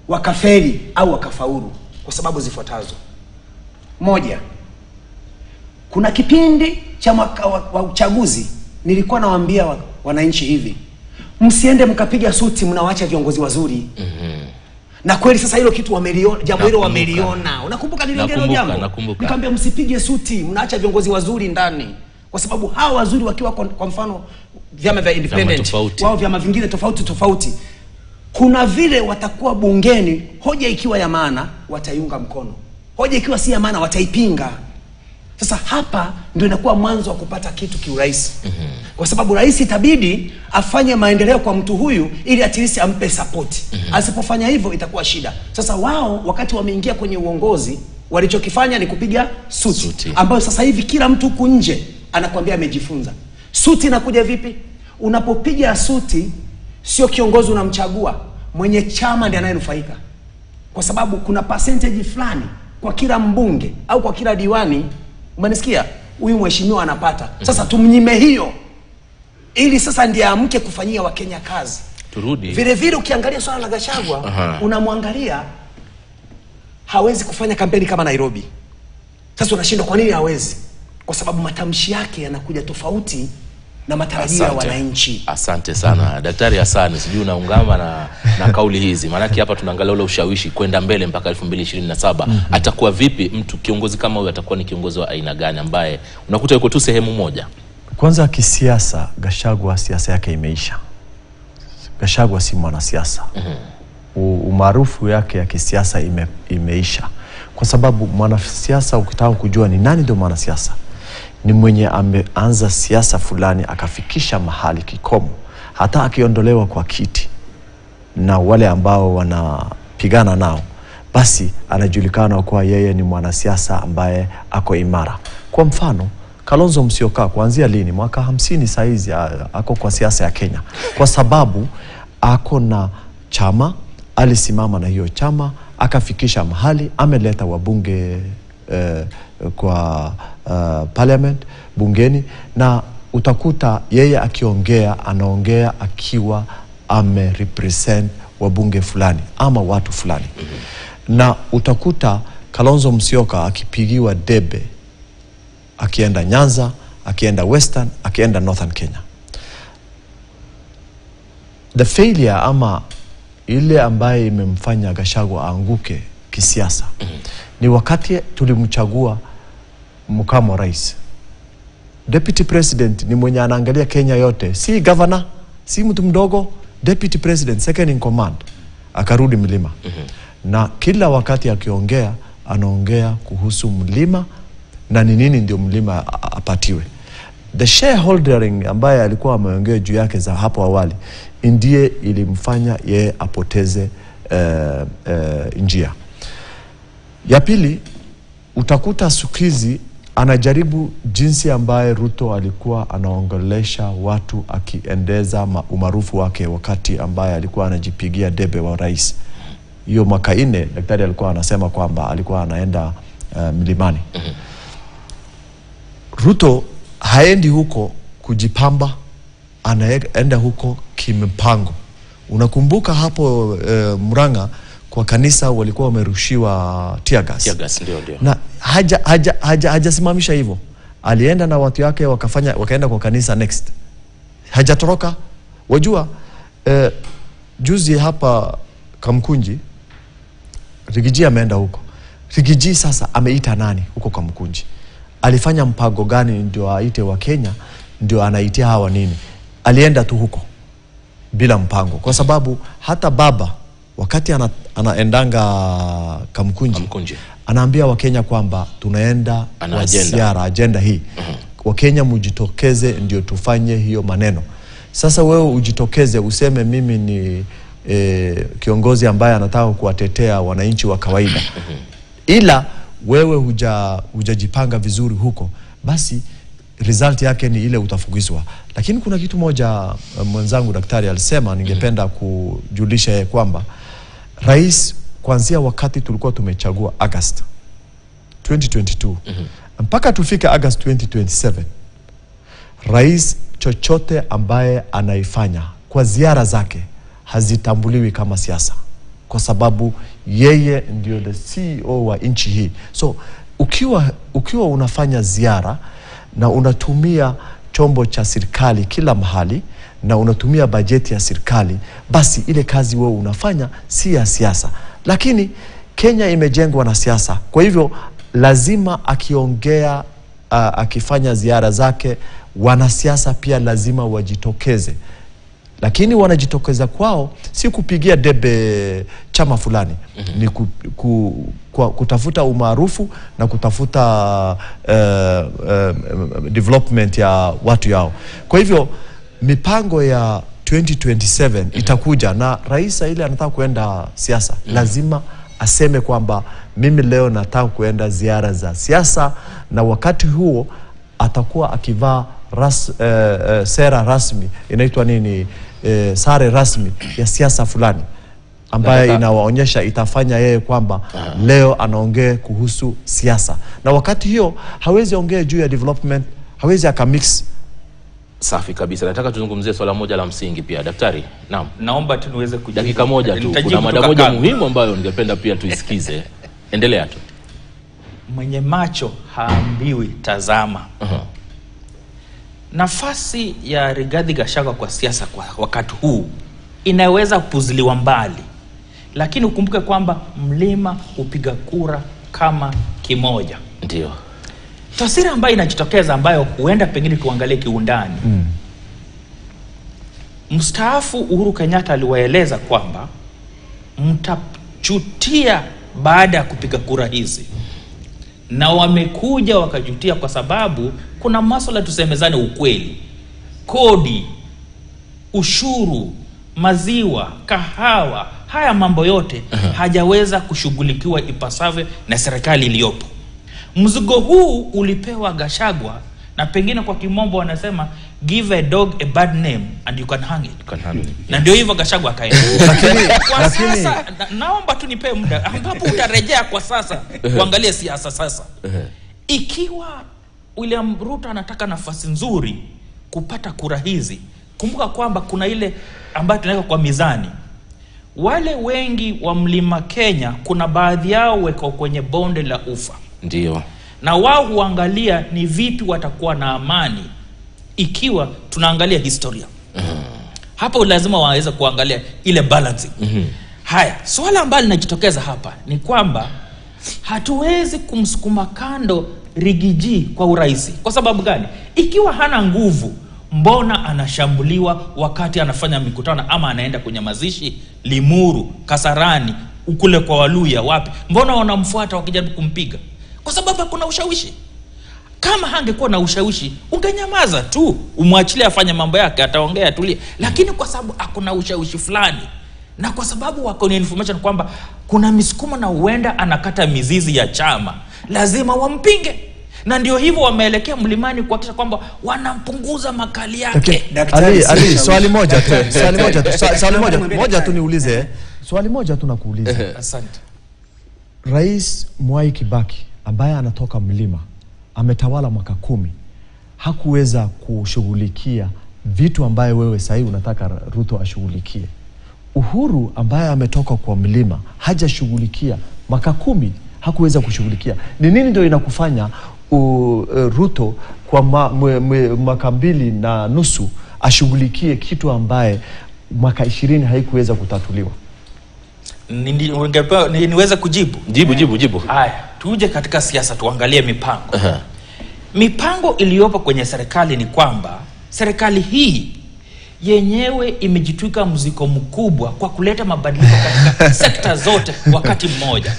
wakafeli au wakafaulu kwa sababu zifuatazo. 1. Kuna kipindi cha mwaka wa uchaguzi nilikuwa nawaambia wananchi hivi, msiende mkapiga suti mnawaacha viongozi wazuri. Na kweli sasa hilo kitu wameliona, jambo hilo wameliona. Unakumbuka niliongea hilo jambo? Nikamwambia msipige suti, mnaacha viongozi wazuri ndani. Kwa sababu hawa wazuri wakiwa kwa mfano vyama vya independent, wao vyama vingine tofauti. Kuna vile watakuwa bungeni, hoja ikiwa ya maana wataiunga mkono. Hoja ikiwa si ya maana wataipinga. Sasa hapa ndio inakuwa mwanzo wa kupata kitu kiurahisi. Kwa sababu rais itabidi afanye maendeleo kwa mtu huyu ili atilisi ampe support. Asipofanya hivyo itakuwa shida. Sasa wao wakati wameingia kwenye uongozi walichokifanya ni kupiga suti. Ambayo sasa hivi kila mtu huku nje anakuambia amejifunza. Suti inakuja vipi? Unapopiga suti sio kiongozi unamchagua, mwenye chama ndiye anayenufaika. kwa sababu kuna percentage fulani kwa kila mbunge au kwa kila diwani, umenisikia, huyu mheshimiwa anapata. Sasa tumnyime hiyo ili sasa ndiye amke kufanyia Wakenya kazi. Turudi. Vile vile ukiangalia swala la Gachagua, unamwangalia hawezi kufanya kampeni kama Nairobi. Sasa unashindwa kwa nini hawezi? Kwa sababu matamshi yake yanakuja tofauti na matarajio ya wananchi. Asante sana. Daktari Hassan, sijui unaungama na kauli hizi. Maana hapa tunaangalia ule ushawishi kwenda mbele mpaka 2027. Atakuwa vipi mtu kiongozi kama huyu, atakuwa ni kiongozi wa aina gani ambaye unakuta yuko tu sehemu moja? Kwanza kisiasa, Gachagua siasa yake imeisha. Gachagua si mwanasiasa. Umaarufu yake ya kisiasa imeisha. Kwa sababu mwanasiasa, ukitaka kujua ni nani ndio mwanasiasa, ni mwenye ameanza siasa fulani akafikisha mahali kikomo, hata akiondolewa kwa kiti na wale ambao wanapigana nao, basi anajulikana kwa yeye ni mwanasiasa ambaye ako imara. Kwa mfano, Kalonzo Musyoka kuanzia lini? Mwaka 50 saizi ako kwa siasa ya Kenya, kwa sababu ako na chama, alisimama na hiyo chama, akafikisha mahali, ameleta wabunge kwa parliament, bungeni, na utakuta yeye akiongea, anaongea akiwa represent wabunge fulani ama watu fulani. Na utakuta Kalonzo Musyoka akipigiwa debe, akienda Nyanza, akienda Western, akienda Northern Kenya. The failure ama ile ambaye imemfanya Gachagua aanguke kisiasa ni wakati tulimchagua makamu rais. Deputy president ni mwenye anaangalia Kenya yote, si governor, si mtu mdogo. Deputy president, second in command, akarudi mlima. Na kila wakati akiongea, anaongea kuhusu mlima na ni nini ndio mlima apatiwe. The shareholdering ambaye alikuwa ameongea juu yake za hapo awali ndiye ilimfanya yeye apoteze njia. Ya pili, utakuta sukizi anajaribu jinsi ambaye Ruto alikuwa anaongelesha watu akiendeza umaarufu wake wakati ambaye alikuwa anajipigia debe wa rais. Hiyo mwaka 4 daktari alikuwa anasema kwamba alikuwa anaenda milimani. Ruto haendi huko kujipamba, anaenda huko kimpango. Unakumbuka hapo Murang'a kwa kanisa walikuwa wamerushiwa tear gas. Tear gas ndio. Na hajasimamisha hivyo. Alienda na watu yake wakaenda kwa kanisa next. Hajatoroka. Wajua juzi hapa Kamkunji Rigiji ameenda huko. Rigiji sasa ameita nani huko Kamkunji? Alifanya mpango gani ndio aite wa Kenya, ndio anaitia hawa nini? Alienda tu huko bila mpango, kwa sababu hata baba wakati anaendanga Kamkunji anaambia Wakenya kwamba tunaenda kwa ziara, agenda hii. Wakenya mujitokeze ndio tufanye hiyo maneno. Sasa wewe ujitokeze useme mimi ni kiongozi ambaye anataka kuwatetea wananchi wa kawaida, ila wewe hujajipanga vizuri huko, basi result yake ni ile utafukizwa. Lakini kuna kitu moja mwenzangu daktari alisema, ningependa kujulisha kwamba rais kuanzia wakati tulikuwa tumechagua August 2022 mpaka tufike August 2027, rais chochote ambaye anaifanya kwa ziara zake hazitambuliwi kama siasa, kwa sababu yeye ndio the CEO wa nchi hii. So ukiwa unafanya ziara na unatumia chombo cha serikali kila mahali na unatumia bajeti ya serikali, basi ile kazi wewe unafanya si ya siasa. Lakini Kenya imejengwa na siasa, kwa hivyo lazima akiongea akifanya ziara zake, wanasiasa pia lazima wajitokeze. Lakini wanajitokeza kwao si kupigia debe chama fulani, ni kutafuta umaarufu na kutafuta development ya watu yao. Kwa hivyo mipango ya 2027 itakuja, na rais ile anataka kuenda siasa, lazima aseme kwamba mimi leo nataka kuenda ziara za siasa, na wakati huo atakuwa akivaa sera rasmi, inaitwa nini, sare rasmi ya siasa fulani. ambaye inawaonyesha itafanya yeye kwamba leo anaongea kuhusu siasa, na wakati hiyo hawezi ongea juu ya development, hawezi akamix. Safi kabisa. Nataka tuzungumzie swala moja la msingi pia. Daktari, naam. Naomba tu niweze kujibu. Dakika moja tu. Kuna mada moja muhimu ambayo ningependa pia tuisikize. Endelea tu. Mwenye macho haambiwi tazama. Nafasi ya Rigathi Gachagua kwa siasa kwa wakati huu inaweza kupuziliwa mbali, lakini ukumbuke kwamba mlima upiga kura kama kimoja. Ndio taswira ambayo inajitokeza, ambayo huenda pengine tuangalie kiundani. Mstaafu Uhuru Kenyatta aliwaeleza kwamba mtachutia baada ya kupiga kura hizi, na wamekuja wakajutia kwa sababu kuna masuala, tusemezane ukweli, kodi, ushuru, maziwa, kahawa, haya mambo yote hajaweza kushughulikiwa ipasavyo na serikali iliyopo. Mzigo huu ulipewa Gachagua, na pengine kwa kimombo wanasema give a dog a bad name and you can hang it. Na ndio hivyo Gachagua akaenda. Kwa sasa naomba tu nipe muda ambapo utarejea kwa sasa kuangalia siasa sasa. Ikiwa William Ruto anataka nafasi nzuri kupata kura hizi, kumbuka kwamba kuna ile ambayo tunaweka kwa mizani. Wale wengi wa Mlima Kenya, kuna baadhi yao weko kwenye bonde la ufa. Ndio. Na wao huangalia ni vipi watakuwa na amani ikiwa tunaangalia historia. Hapo lazima waweze kuangalia ile balancing. Haya, swala ambalo linajitokeza hapa ni kwamba hatuwezi kumsukuma kando Rigiji kwa urahisi. Kwa sababu gani? Ikiwa hana nguvu, mbona anashambuliwa wakati anafanya mikutano ama anaenda kwenye mazishi Limuru, Kasarani, ukule kwa Waluya, wapi? Mbona wanamfuata wakijaribu kumpiga? Kwa sababu kuna ushawishi. Kama hangekuwa na ushawishi, ungenyamaza tu, umwachilie afanye mambo yake, ataongea tulie. Lakini kwa sababu hakuna ushawishi fulani, na kwa sababu wako ni information kwamba kuna misukumo na huenda anakata mizizi ya chama, lazima wampinge. Na ndio hivyo wameelekea mlimani kuhakikisha kwamba wanampunguza makali yake. Ali, swali moja tu niulize. Swali moja tu nakuuliza. Asante. Rais Mwai Kibaki ambaye anatoka mlima, ametawala mwaka 10, hakuweza kushughulikia vitu ambaye wewe sasa unataka Ruto ashughulikie. Uhuru ambaye ametoka kwa mlima hajashughulikia mwaka 10, hakuweza kushughulikia. Ni nini ndio inakufanya Ruto kwa mwaka 2.5 ashughulikie kitu ambaye mwaka 20 haikuweza kutatuliwa? Niweza kujibu? Jibu. Haya, tuje katika siasa tuangalie mipango. Mipango iliyopo kwenye serikali ni kwamba serikali hii yenyewe imejitwika mzigo mkubwa kwa kuleta mabadiliko katika sekta zote wakati mmoja.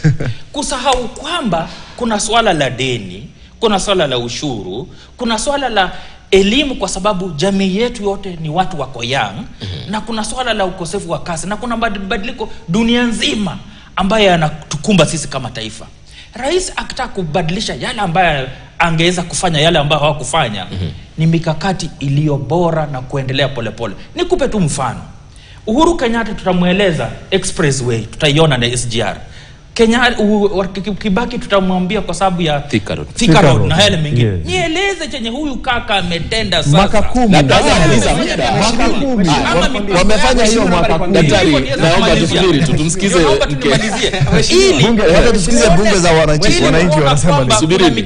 Kusahau kwamba kuna swala la deni, kuna swala la ushuru, kuna swala la elimu kwa sababu jamii yetu yote ni watu wako young, na kuna swala la ukosefu wa kazi, na kuna mabadiliko dunia nzima ambayo yanatukumba sisi kama taifa. Rais akitaka kubadilisha yale ambayo angeweza kufanya, yale ambayo hawakufanya, ni mikakati iliyo bora na kuendelea polepole. Nikupe tu mfano. Uhuru Kenyatta tutamueleza expressway, tutaiona na SGR. Kibaki tutamwambia kwa sababu ya Thika Road na yale mengine. Yeah. Nieleze chenye huyu kaka ametenda sasa. Mwaka 10. Wamefanya hiyo mwaka 10. Daktari, naomba tusubiri tu tumsikize. Ili tusikize bunge za wananchi wanasema ni subiri.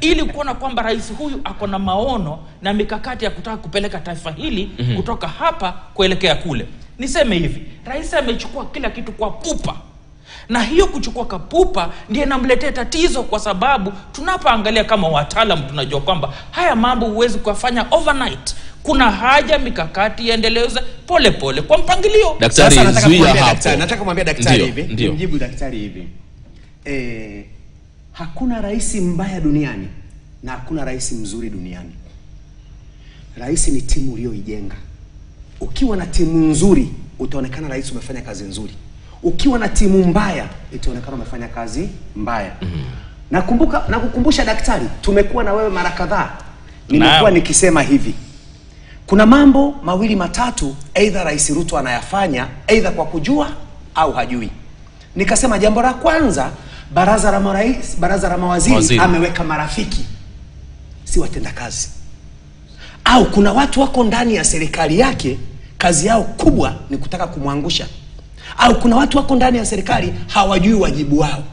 Ili kuona kwamba rais huyu ako na maono na mikakati ya kutaka kupeleka taifa hili kutoka hapa kuelekea kule. Niseme hivi, rais amechukua kila kitu kwa pupa. Na hiyo kuchukua kapupa ndiye namletea tatizo, kwa sababu tunapoangalia kama wataalamu tunajua kwamba haya mambo huwezi kufanya overnight. Kuna haja mikakati iendeleze pole pole kwa mpangilio. Daktari, nataka kumwambia daktari hivi, nimjibu daktari hivi. Hakuna rais mbaya duniani na hakuna rais mzuri duniani. Rais ni timu uliyoijenga. Ukiwa na timu nzuri utaonekana rais umefanya kazi nzuri. Ukiwa na timu mbaya itaonekana umefanya kazi mbaya. Na kukumbusha daktari, tumekuwa na wewe mara kadhaa. Nimekuwa nikisema hivi. Kuna mambo mawili matatu aidha Rais Ruto anayafanya aidha kwa kujua au hajui. Nikasema jambo la kwanza, baraza la mawaziri ameweka marafiki, si watenda kazi. Au kuna watu wako ndani ya serikali yake, kazi yao kubwa ni kutaka kumwangusha. Au kuna watu wako ndani ya serikali hawajui wajibu wao.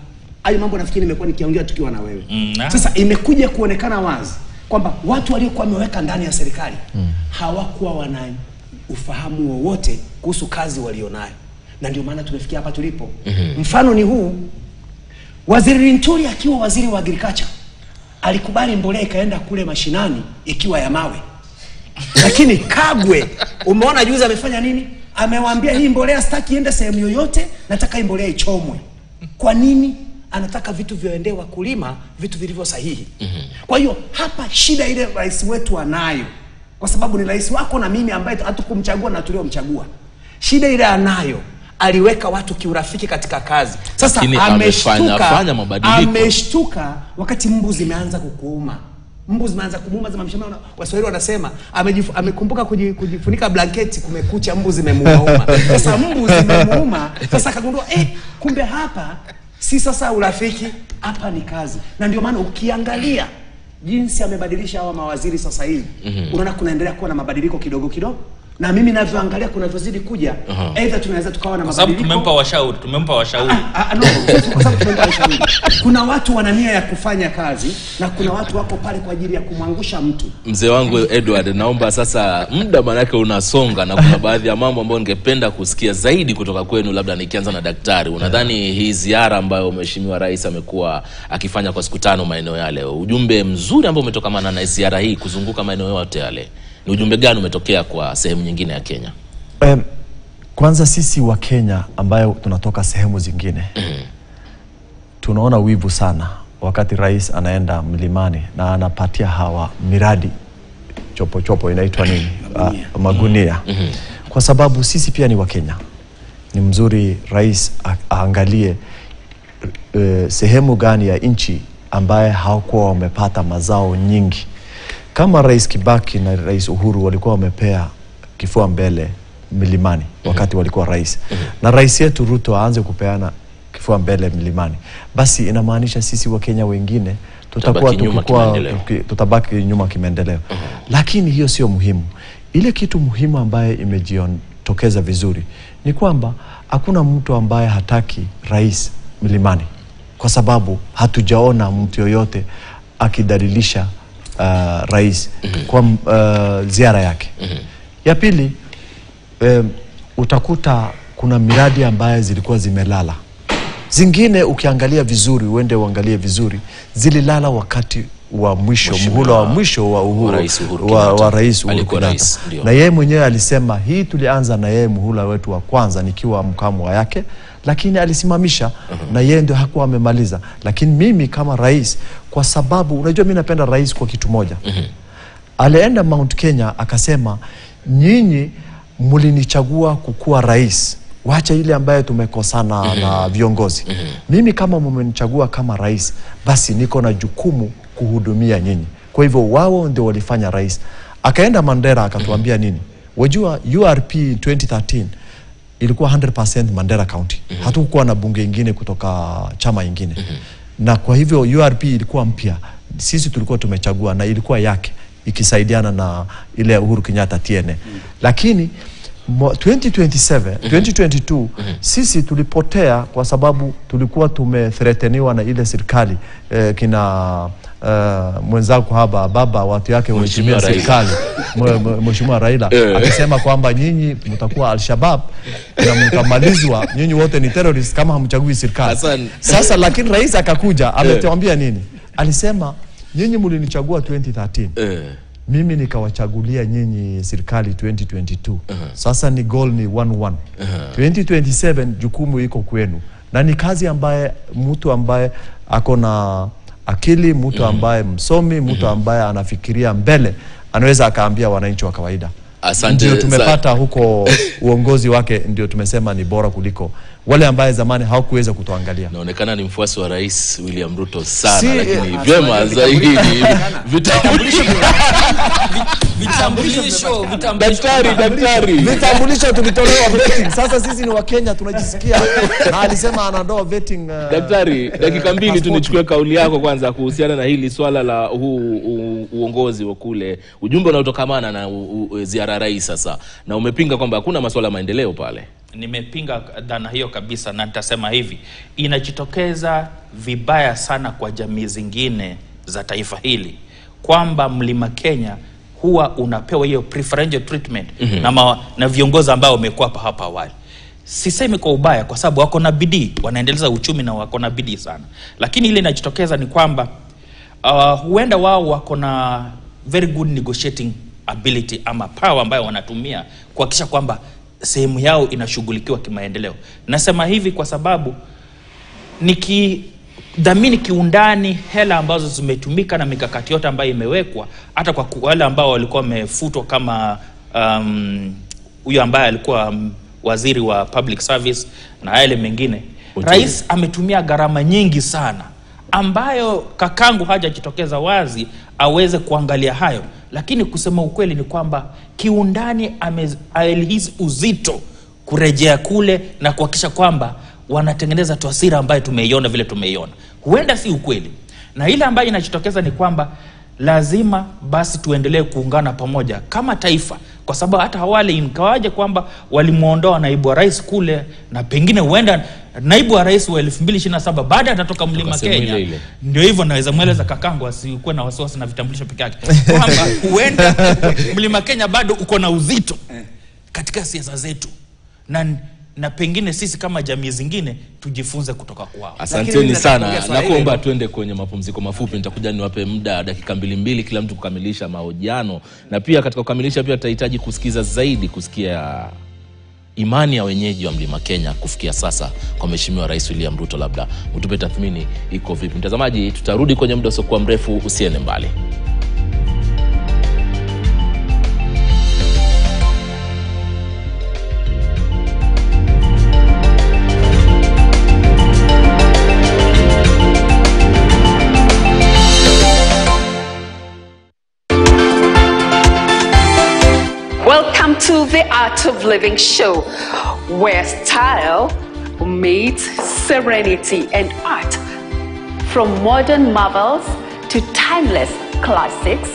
Hayo mambo nafikiri nimekuwa nikiongea tukiwa na wewe. Sasa imekuja kuonekana wazi kwamba watu waliokuwa wameweka ndani ya serikali hawakuwa wana ufahamu wowote kuhusu kazi walionayo. Na ndio maana tumefikia hapa tulipo. Mfano ni huu. Waziri Linturi akiwa waziri wa agriculture alikubali mbolea ikaenda kule mashinani ikiwa ya mawe. Lakini Kagwe umeona juzi amefanya nini? Amewaambia hii mbolea sitaki iende sehemu yoyote, nataka hii mbolea ichomwe. Kwa nini? Anataka vitu vyoende wakulima, vitu vilivyo sahihi. Kwa hiyo hapa shida ile rais wetu anayo, kwa sababu ni rais wako na mimi ambaye hatukumchagua na tuliomchagua. Shida ile anayo, aliweka watu kiurafiki katika kazi. Sasa ameshtuka wakati mbu zimeanza kukuuma. Mbu zimeanza kumuuma, mshamana Waswahili wanasema amekumbuka kujifunika blanketi kumekucha, mbu zimemuuma. Sasa mbu zimemuuma, sasa akagundua kumbe hapa si sasa urafiki, hapa ni kazi. Na ndio maana ukiangalia jinsi amebadilisha hawa mawaziri sasa hivi, unaona kunaendelea kuwa na mabadiliko kidogo kidogo. Na mimi ninavyoangalia kunavyozidi kuja, aidha tunaweza tukawa na mabadiliko. Sababu tumempa washauri. Kwa sababu tumempa washauri. Kuna watu wana nia ya kufanya kazi na kuna watu wako pale kwa ajili ya kumwangusha mtu. Mzee wangu Edward, naomba sasa muda manake unasonga na kuna baadhi ya mambo ambayo ningependa kusikia zaidi kutoka kwenu, labda nikianza na daktari. Unadhani hii ziara ambayo Mheshimiwa Rais amekuwa akifanya kwa siku 5 maeneo yale, ujumbe mzuri ambao umetokana na ziara hii kuzunguka maeneo yote yale, ni ujumbe gani umetokea kwa sehemu nyingine ya Kenya? Kwanza sisi wa Kenya ambayo tunatoka sehemu zingine, tunaona wivu sana wakati rais anaenda mlimani na anapatia hawa miradi chopo inaitwa nini? Magunia. Kwa sababu sisi pia ni wa Kenya. Ni mzuri rais aangalie sehemu gani ya nchi ambaye hawakuwa wamepata mazao nyingi. Kama Rais Kibaki na Rais Uhuru walikuwa wamepea kifua mbele milimani wakati walikuwa rais, na rais yetu Ruto aanze kupeana kifua mbele milimani, basi inamaanisha sisi wa Kenya wengine tutabaki nyuma kimaendeleo. Lakini hiyo sio muhimu. Ile kitu muhimu ambaye imejitokeza vizuri ni kwamba hakuna mtu ambaye hataki rais milimani, kwa sababu hatujaona mtu yoyote akidalilisha rais kwa ziara yake. Ya pili, utakuta kuna miradi ambaye zilikuwa zimelala. Zingine ukiangalia vizuri, uangalie vizuri, zililala wakati wa mwisho, muhula wa mwisho wa Uhuru, wa Rais Uhuru Kenyatta. Na yeye mwenyewe alisema hii tulianza na yeye muhula wetu wa kwanza nikiwa makamu yake, lakini alisimamisha na yeye ndio hakuwa amemaliza. Lakini mimi kama rais, kwa sababu unajua mimi napenda rais kwa kitu moja. Alienda Mount Kenya akasema, nyinyi mlinichagua kukuwa rais, wacha ile ambaye tumekosana na viongozi. Mimi kama mmenichagua kama rais, basi niko na jukumu kuhudumia nyinyi. Kwa hivyo wao ndio walifanya rais. Akaenda Mandera akatuambia nini? Wajua URP 2013 ilikuwa 100% Mandera County. Hatukuwa na bunge ingine kutoka chama ingine. Na kwa hivyo URP ilikuwa mpya. Sisi tulikuwa tumechagua na ilikuwa yake, ikisaidiana na ile Uhuru Kenyatta TNA. Lakini 2022 sisi tulipotea kwa sababu tulikuwa tumethreateniwa na ile serikali kina mwenzako haba baba watu yake waheshimia serikali Mheshimiwa Raila akisema kwamba nyinyi mtakuwa Al-Shabaab na mtamalizwa, nyinyi wote ni terrorists kama hamchagui serikali. Sasa lakini rais akakuja ametuambia nini? Alisema nyinyi mlinichagua 2013. Mimi nikawachagulia nyinyi serikali 2022. Sasa ni goal ni 1-1. 2027 jukumu iko kwenu. Na ni kazi ambaye mtu ambaye ako na akili, mtu ambaye msomi, mtu ambaye anafikiria mbele, anaweza akaambia wananchi wa kawaida. Asante. Ndio tumepata huko uongozi wake, ndio tumesema ni bora kuliko wale ambaye zamani hawakuweza kutuangalia. Naonekana ni mfuasi wa Rais William Ruto sana, lakini vyema zaidi Vitambulisho tulitolewa vetting. Sasa sisi ni Wakenya tunajisikia. Na alisema anaondoa vetting. Daktari, dakika mbili tu nichukue kauli yako kwanza kuhusiana na hili swala la uongozi wa kule. Ujumbe unaotokamana na ziara rais sasa. Na umepinga kwamba hakuna masuala ya maendeleo pale. Nimepinga dhana hiyo kabisa, na nitasema hivi, inajitokeza vibaya sana kwa jamii zingine za taifa hili kwamba Mlima Kenya huwa unapewa hiyo preferential treatment na viongozi ambao wamekuwa hapa awali. Sisemi kwa ubaya, kwa sababu wako na bidii, wanaendeleza uchumi na wako na bidii sana, lakini ile inajitokeza ni kwamba huenda wao wako na very good negotiating ability ama power ambayo wanatumia kuhakikisha kwamba sehemu yao inashughulikiwa kimaendeleo. Nasema hivi kwa sababu nikidhamini kiundani hela ambazo zimetumika na mikakati yote ambayo imewekwa, hata kwa wale ambao walikuwa wamefutwa kama huyo ambaye alikuwa waziri wa public service na yale mengine, rais ametumia gharama nyingi sana ambayo kakangu hajajitokeza wazi aweze kuangalia hayo. Lakini kusema ukweli ni kwamba kiundani amelihisi uzito kurejea kule na kuhakikisha kwamba wanatengeneza taswira ambayo tumeiona vile tumeiona. Huenda si ukweli. Na ile ambayo inajitokeza ni kwamba lazima basi tuendelee kuungana pamoja kama taifa, kwa sababu hata awali inkawaje kwamba walimuondoa naibu wa rais kule, na pengine huenda naibu wa rais wa 2027 baada atatoka Mlima Kenya. Ndio hivyo naweza mweleza kakangu asikuwe na wasiwasi na vitambulisho peke yake kwamba huenda Mlima Kenya bado uko na uzito katika siasa zetu, na pengine sisi kama jamii zingine tujifunze kutoka kwao. Asanteni sana. Nakuomba tuende kwenye mapumziko mafupi. Nitakuja niwape muda dakika mbili kila mtu kukamilisha mahojiano, na pia katika kukamilisha pia tutahitaji kusikia imani ya wenyeji wa Mlima Kenya kufikia sasa kwa Mheshimiwa Rais William Ruto. Labda mtupe tathmini iko vipi. Mtazamaji, tutarudi kwenye muda usiokuwa mrefu, usiende mbali. Welcome to the Art of Living show, where style meets serenity and art. From modern marvels to timeless classics,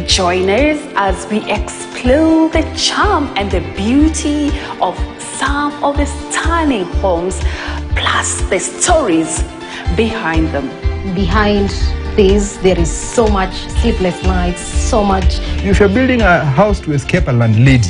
join us as we explore the charm and the beauty of some of the stunning homes, plus the stories behind them. Behind this, there is so much sleepless nights, so much. If you're building a house to escape a landlady,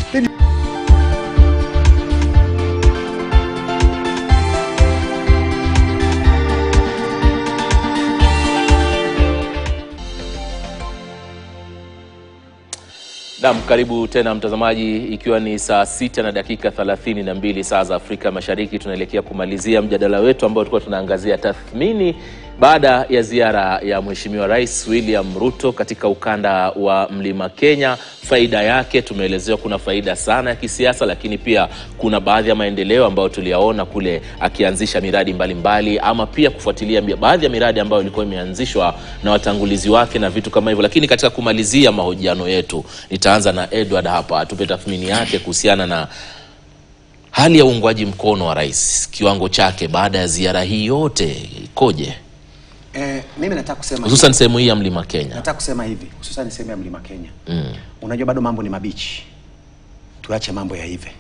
Naam, karibu tena mtazamaji, ikiwa ni saa 6 na dakika 32 saa za Afrika Mashariki. Tunaelekea kumalizia mjadala wetu ambao tulikuwa tunaangazia tathmini baada ya ziara ya Mheshimiwa Rais William Ruto katika ukanda wa Mlima Kenya. Faida yake tumeelezewa, kuna faida sana ya kisiasa, lakini pia kuna baadhi ya maendeleo ambayo tuliyaona kule, akianzisha miradi mbalimbali ama pia kufuatilia baadhi ya miradi ambayo ilikuwa imeanzishwa na watangulizi wake na vitu kama hivyo. Lakini katika kumalizia mahojiano yetu, nitaanza na Edward hapa, atupe tathmini yake kuhusiana na hali ya uungwaji mkono wa rais, kiwango chake baada ya ziara hii yote ikoje? Mimi nataka kusema hususan sehemu hii ya Mlima Kenya. Nataka kusema hivi, hususan sehemu ya Mlima Kenya. Unajua bado mambo ni mabichi. Tuache mambo ya hivi.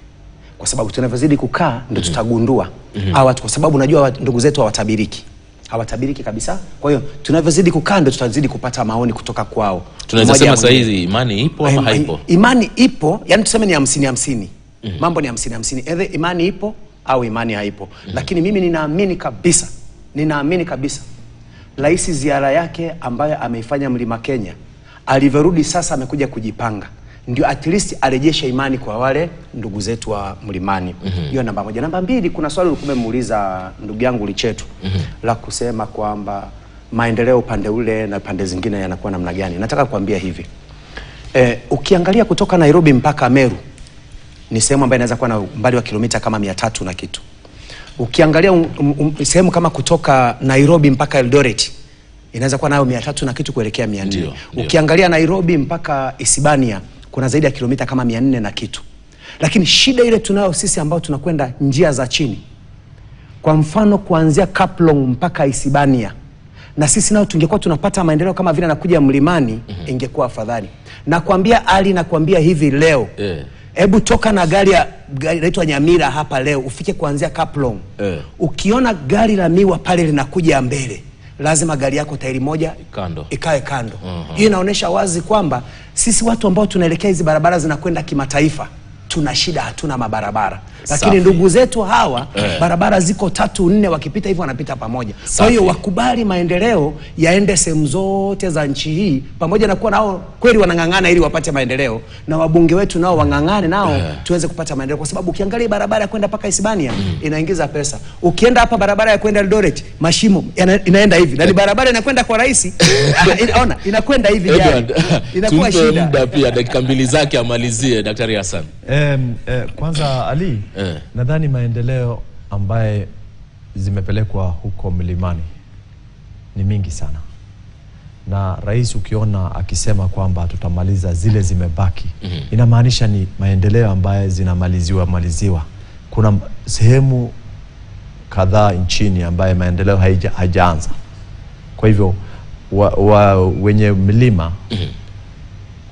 Kwa sababu tunavyozidi kukaa ndio tutagundua hawa watu, kwa sababu unajua ndugu zetu hawatabiriki. Hawatabiriki kabisa. Kwa hiyo tunavyozidi kukaa ndio tutazidi kupata maoni kutoka kwao. Tunaweza sema sasa hizi imani ipo ama haipo? Imani ipo, yani tuseme ni 50-50. Mambo ni 50-50. Either imani ipo au imani haipo. Lakini mimi ninaamini kabisa Rais ziara yake ambayo ameifanya Mlima Kenya, alivyorudi sasa amekuja kujipanga, ndio at least arejeshe imani kwa wale ndugu zetu wa mlimani. Hiyo namba moja. Namba mbili, kuna swali ulikuwa umemuuliza ndugu yangu Lichetu la kusema kwamba maendeleo upande ule na pande zingine yanakuwa namna gani. Nataka kuambia hivi, ukiangalia kutoka Nairobi mpaka Meru ni sehemu ambayo inaweza kuwa na umbali wa kilomita kama 300 na kitu. Ukiangalia sehemu kama kutoka Nairobi mpaka Eldoret inaweza kuwa nayo 300 na kitu kuelekea 400. Ukiangalia Nairobi mpaka Isibania kuna zaidi ya kilomita kama 400 na kitu. Lakini shida ile tunayo sisi ambao tunakwenda njia za chini, kwa mfano kuanzia Kaplong mpaka Isibania, na sisi nao tungekuwa tunapata maendeleo kama vile nakuja mlimani, ingekuwa afadhali. Nakwambia Ali, nakwambia hivi leo, hebu toka na gari inaitwa Nyamira hapa leo, ufike kuanzia Kaplong. Ukiona gari la miwa pale linakuja mbele, lazima gari yako tairi moja ikae kando. Hii inaonyesha wazi kwamba sisi watu ambao tunaelekea hizi barabara zinakwenda kimataifa, tuna shida, hatuna mabarabara. Lakini ndugu zetu hawa barabara ziko 3-4, wakipita hivyo wanapita pamoja. Kwa hiyo wakubali maendeleo yaende sehemu zote za nchi hii, pamoja na kuwa nao kweli wanang'ang'ana ili wapate maendeleo, na wabunge wetu nao wang'ang'ane nao tuweze kupata maendeleo. Kwa sababu ukiangalia barabara ya kwenda paka Isibania inaingiza pesa. Ukienda hapa barabara ya kwenda Eldoret, mashimo inaenda hivi. Na ni barabara inakwenda kwa rais. Inaona inakwenda hivi yani. Inakuwa shida. Muda pia dakika 2 zake amalizie Daktari Hassan. Kwanza Ali, nadhani maendeleo ambaye zimepelekwa huko mlimani ni mingi sana. Na rais ukiona akisema kwamba tutamaliza zile zimebaki, inamaanisha ni maendeleo ambaye zinamaliziwa. Kuna sehemu kadhaa nchini ambaye maendeleo haijaanza. Kwa hivyo wenye milima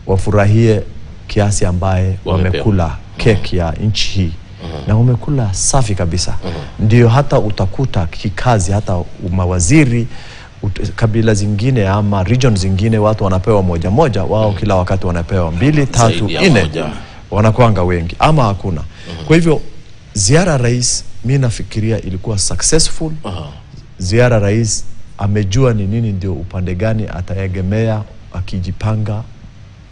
wafurahie kiasi ambaye wamekula keki ya nchi hii, na wamekula safi kabisa. Ndio hata utakuta kikazi, hata mawaziri kabila zingine ama region zingine watu wanapewa moja, wao kila wakati wanapewa 2, 3, 4, wanakuanga wengi ama hakuna. Kwa hivyo ziara rais, mimi nafikiria ilikuwa successful. Ziara rais amejua ni nini ndio upande gani ataegemea akijipanga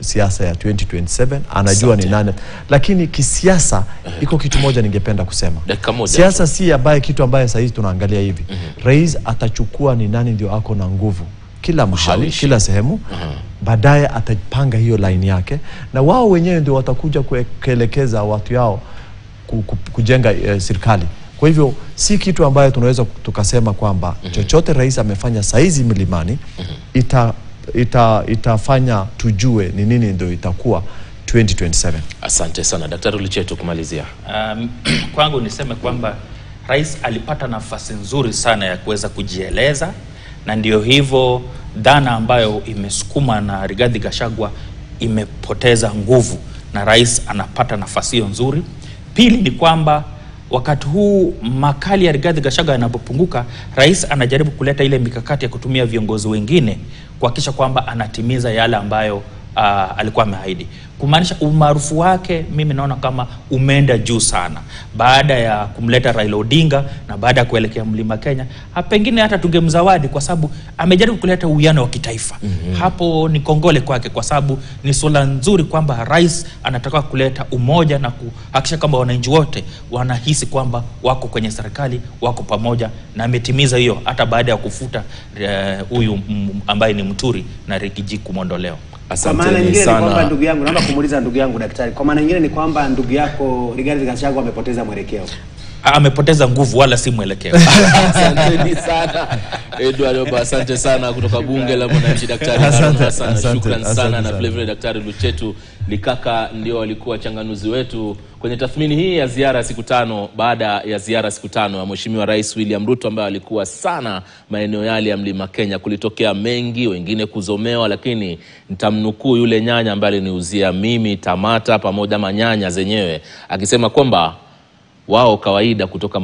siasa ya 2027, anajua ni nani. Lakini kisiasa iko kitu moja ningependa kusema. Siasa si ambaye kitu ambaye sasa hivi tunaangalia hivi. Rais atachukua ni nani ndio ako na nguvu kila mahali, kila sehemu. Baadaye atapanga hiyo line yake, na wao wenyewe ndio watakuja kuelekeza watu yao kujenga serikali. Kwa hivyo si kitu ambaye tunaweza tukasema kwamba chochote rais amefanya saizi mlimani itafanya tujue ni nini ndio itakuwa 2027. Asante sana Daktari Luchetu kumalizia. Kwangu niseme kwamba rais alipata nafasi nzuri sana ya kuweza kujieleza, na ndio hivyo dhana ambayo imesukuma na Rigathi Gachagua imepoteza nguvu, na rais anapata nafasi hiyo nzuri. Pili ni kwamba wakati huu makali ya Rigathi Gachagua yanapopunguka, rais anajaribu kuleta ile mikakati ya kutumia viongozi wengine kuhakikisha kwamba anatimiza yale ambayo alikuwa ameahidi. Kumaanisha umaarufu wake mimi naona kama umeenda juu sana baada ya kumleta Raila Odinga na baada ya kuelekea Mlima Kenya. Pengine hata tungemzawadi kwa sababu amejaribu kuleta uwiano wa kitaifa. Hapo ni kongole kwake, kwa sababu ni swala nzuri kwamba rais anataka kuleta umoja na kuhakikisha kwamba wananchi wote wanahisi kwamba wako kwenye serikali, wako pamoja, na ametimiza hiyo hata baada ya kufuta huyu ambaye ni Muturi na Rigiji kumondoleo. Kwa maana nyingine ni kwamba ndugu yangu, naomba kumuuliza ndugu yangu daktari, kwa maana nyingine ni kwamba ndugu yako Rigathi Gachagua amepoteza mwelekeo. Amepoteza nguvu wala si mwelekeo. Asante sana Edward, asante sana kutoka bunge la mwananchi Daktari Hassan. Shukrani sana na vile vile Daktari Luchetu Likaka ndio walikuwa changanuzi wetu kwenye tathmini hii ya ziara siku 5 baada ya ziara siku 5 ya Mheshimiwa Rais William Ruto ambaye alikuwa sana maeneo yale ya Mlima Kenya. Kulitokea mengi, wengine kuzomewa, lakini nitamnukuu yule nyanya ambaye aliniuzia mimi tamata pamoja na nyanya zenyewe akisema kwamba wao kawaida kutoka